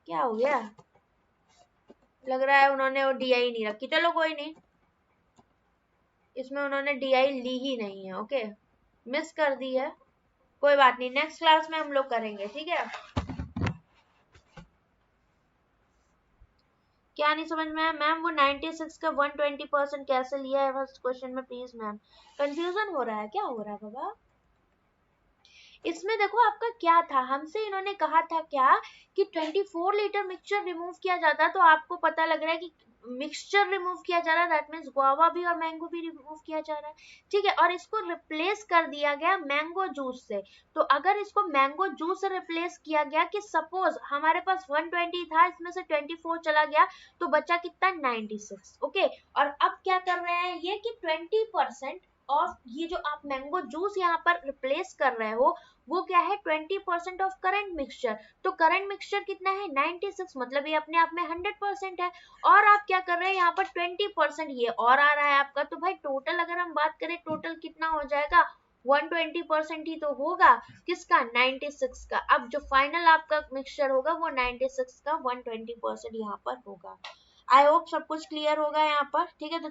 क्या हो गया? लग रहा है उन्होंने वो DI नहीं रखी, चलो कोई नहीं, इसमें उन्होंने DI ली ही नहीं है। ओके, मिस कर दी है, कोई बात नहीं, नेक्स्ट क्लास में हम लोग करेंगे। ठीक है, क्या नहीं समझ में आया मैम? वो 96 का 120% कैसे लिया है फर्स्ट क्वेश्चन में, प्लीज मैम। कंफ्यूजन हो रहा है, क्या हो रहा है बाबा? इसमें देखो आपका क्या था, हमसे इन्होंने कहा था क्या कि 24 लीटर मिक्सचर रिमूव किया जाता, तो आपको पता लग रहा है कि मिक्सचर रिमूव किया जा रहा है, दैट मीन्स गुआवा भी और मैंगो भी रिमूव किया जा रहा है। ठीक है, और इसको रिप्लेस कर दिया गया मैंगो जूस से। तो अगर इसको मैंगो जूस से रिप्लेस किया गया, कि सपोज हमारे पास 120 था, इसमें से 24 चला गया, तो बचा कितना 96। ओके, और अब क्या कर रहे हैं ये कि 20% ऑफ ये जो आप मैंगो जूस यहाँ पर रिप्लेस कर रहे हो, वो क्या है 20% ऑफ करंट मिक्सचर। तो करंट मिक्सचर कितना है 96, मतलब ये अपने आप में 100% है। और आप क्या कर रहे हैं यहाँ पर 20% ये और आ रहा है आपका, तो भाई टोटल अगर हम बात करें, टोटल कितना हो जाएगा 120% ही तो होगा किसका 96 का। अब जो फाइनल आपका मिक्सचर होगा वो 96 का 120% यहाँ पर होगा। आई होप सब कुछ क्लियर होगा यहाँ पर। ठीक है, तो